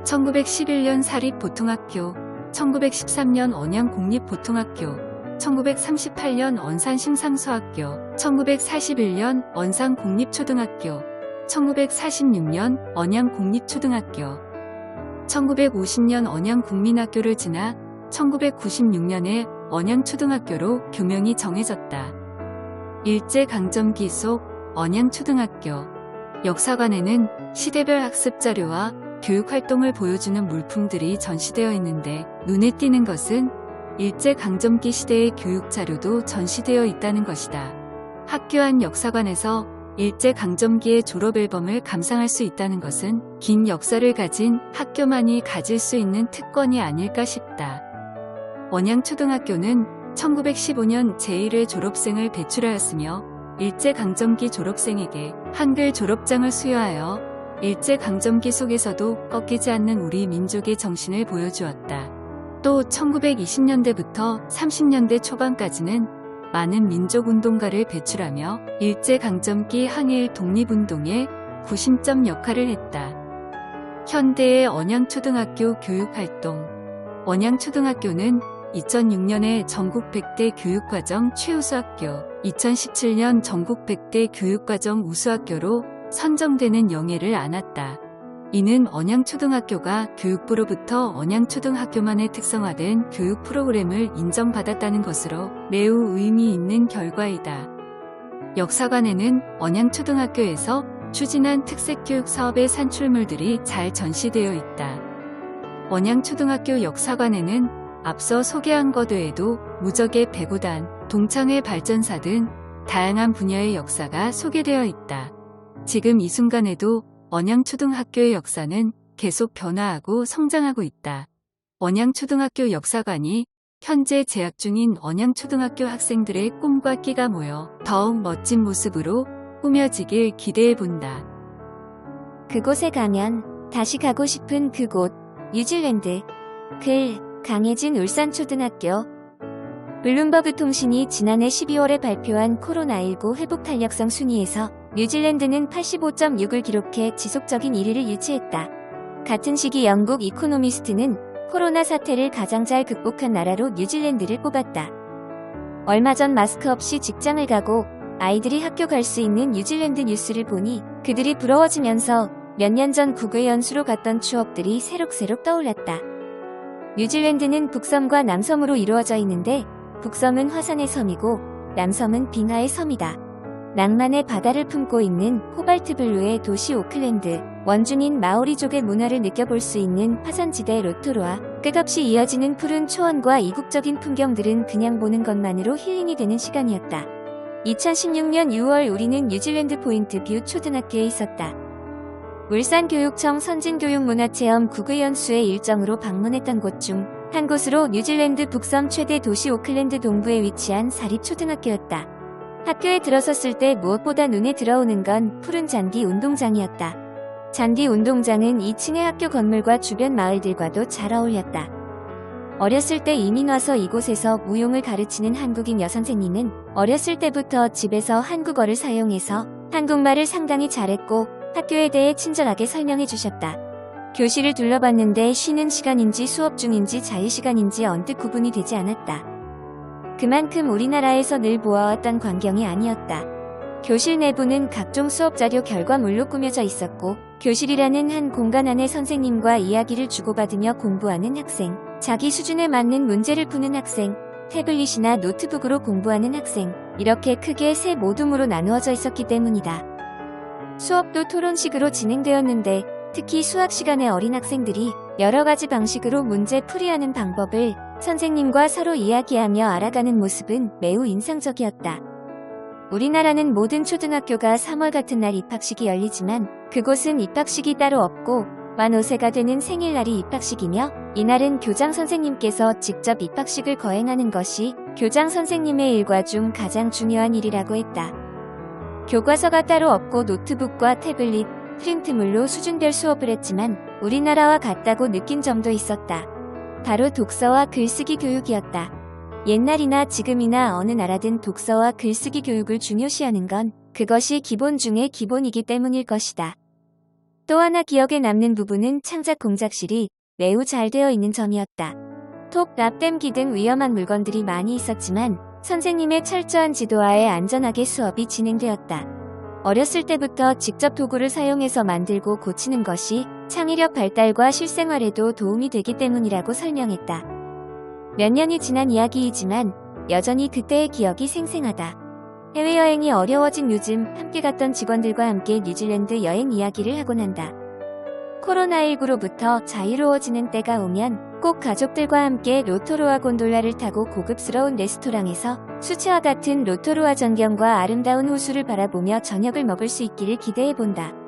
1911년 사립보통학교, 1913년 언양공립보통학교, 1938년 언산심상수학교, 1941년 언산공립초등학교, 1946년 언양공립초등학교, 1950년 언양국민학교를 지나 1996년에 언양초등학교로 교명이 정해졌다. 일제강점기 속 언양초등학교. 역사관에는 시대별 학습자료와 교육활동을 보여주는 물품들이 전시되어 있는데 눈에 띄는 것은 일제강점기 시대의 교육자료도 전시되어 있다는 것이다. 학교 안 역사관에서 일제강점기의 졸업앨범을 감상할 수 있다는 것은 긴 역사를 가진 학교만이 가질 수 있는 특권이 아닐까 싶다. 언양초등학교는 1915년 제1회 졸업생을 배출하였으며 일제강점기 졸업생에게 한글 졸업장을 수여하여 일제강점기 속에서도 꺾이지 않는 우리 민족의 정신을 보여주었다. 또 1920년대부터 30년대 초반까지는 많은 민족운동가를 배출하며 일제강점기 항일 독립운동의 구심점 역할을 했다. 현대의 언양초등학교 교육활동. 언양초등학교는 2006년에 전국 100대 교육과정 최우수학교, 2017년 전국 100대 교육과정 우수학교로 선정되는 영예를 안았다. 이는 언양초등학교가 교육부로부터 언양초등학교만의 특성화된 교육 프로그램을 인정받았다는 것으로 매우 의미 있는 결과이다. 역사관에는 언양초등학교에서 추진한 특색교육 사업의 산출물들이 잘 전시되어 있다. 언양초등학교 역사관에는 앞서 소개한 것 외에도 무적의 배구단, 동창회 발전사 등 다양한 분야의 역사가 소개되어 있다. 지금 이 순간에도 언양초등학교의 역사는 계속 변화하고 성장하고 있다. 언양초등학교 역사관이 현재 재학 중인 언양초등학교 학생들의 꿈과 끼가 모여 더욱 멋진 모습으로 꾸며지길 기대해본다. 그곳에 가면 다시 가고 싶은 그곳, 뉴질랜드. 글, 강혜진 울산초등학교. 블룸버그 통신이 지난해 12월에 발표한 코로나19 회복 탄력성 순위에서 뉴질랜드는 85.6을 기록해 지속적인 1위를 유지했다. 같은 시기 영국 이코노미스트는 코로나 사태를 가장 잘 극복한 나라로 뉴질랜드를 꼽았다. 얼마 전 마스크 없이 직장을 가고 아이들이 학교 갈 수 있는 뉴질랜드 뉴스를 보니 그들이 부러워지면서 몇 년 전 국외 연수로 갔던 추억들이 새록새록 떠올랐다. 뉴질랜드는 북섬과 남섬으로 이루어져 있는데 북섬은 화산의 섬이고 남섬은 빙하의 섬이다. 낭만의 바다를 품고 있는 코발트 블루의 도시 오클랜드, 원주민 마오리족의 문화를 느껴볼 수 있는 화산지대 로토루아, 끝없이 이어지는 푸른 초원과 이국적인 풍경들은 그냥 보는 것만으로 힐링이 되는 시간이었다. 2016년 6월 우리는 뉴질랜드 포인트 뷰 초등학교에 있었다. 울산교육청 선진교육문화체험 국의연수의 일정으로 방문했던 곳 중 한 곳으로 뉴질랜드 북섬 최대 도시 오클랜드 동부에 위치한 사립초등학교였다. 학교에 들어섰을 때 무엇보다 눈에 들어오는 건 푸른 잔디 운동장이었다. 잔디 운동장은 2층의 학교 건물과 주변 마을들과도 잘 어울렸다. 어렸을 때 이민 와서 이곳에서 무용을 가르치는 한국인 여선생님은 어렸을 때부터 집에서 한국어를 사용해서 한국말을 상당히 잘했고 학교에 대해 친절하게 설명해 주셨다. 교실을 둘러봤는데 쉬는 시간인지 수업 중인지 자유시간인지 언뜻 구분이 되지 않았다. 그만큼 우리나라에서 늘 보아왔던 광경이 아니었다. 교실 내부는 각종 수업 자료 결과물로 꾸며져 있었고 교실이라는 한 공간 안에 선생님과 이야기를 주고받으며 공부하는 학생, 자기 수준에 맞는 문제를 푸는 학생, 태블릿이나 노트북으로 공부하는 학생, 이렇게 크게 세 모둠으로 나누어져 있었기 때문이다. 수업도 토론식으로 진행되었는데 특히 수학 시간에 어린 학생들이 여러 가지 방식으로 문제 풀이하는 방법을 선생님과 서로 이야기하며 알아가는 모습은 매우 인상적이었다. 우리나라는 모든 초등학교가 3월 같은 날 입학식이 열리지만 그곳은 입학식이 따로 없고 만 5세가 되는 생일날이 입학식이며 이날은 교장 선생님께서 직접 입학식을 거행하는 것이 교장 선생님의 일과 중 가장 중요한 일이라고 했다. 교과서가 따로 없고 노트북과 태블릿, 프린트물로 수준별 수업을 했지만 우리나라와 같다고 느낀 점도 있었다. 바로 독서와 글쓰기 교육이었다. 옛날이나 지금이나 어느 나라든 독서와 글쓰기 교육을 중요시하는 건 그것이 기본 중의 기본이기 때문일 것이다. 또 하나 기억에 남는 부분은 창작 공작실이 매우 잘 되어 있는 점이었다. 톱, 납땜기 등 위험한 물건들이 많이 있었지만 선생님의 철저한 지도하에 안전하게 수업이 진행되었다. 어렸을 때부터 직접 도구를 사용해서 만들고 고치는 것이 창의력 발달과 실생활에도 도움이 되기 때문이라고 설명했다. 몇 년이 지난 이야기이지만 여전히 그때의 기억이 생생하다. 해외여행이 어려워진 요즘 함께 갔던 직원들과 함께 뉴질랜드 여행 이야기를 하곤 한다. 코로나19로부터 자유로워지는 때가 오면 꼭 가족들과 함께 로토루아 곤돌라를 타고 고급스러운 레스토랑에서 수채화 같은 로토루아 전경과 아름다운 호수를 바라보며 저녁을 먹을 수 있기를 기대해본다.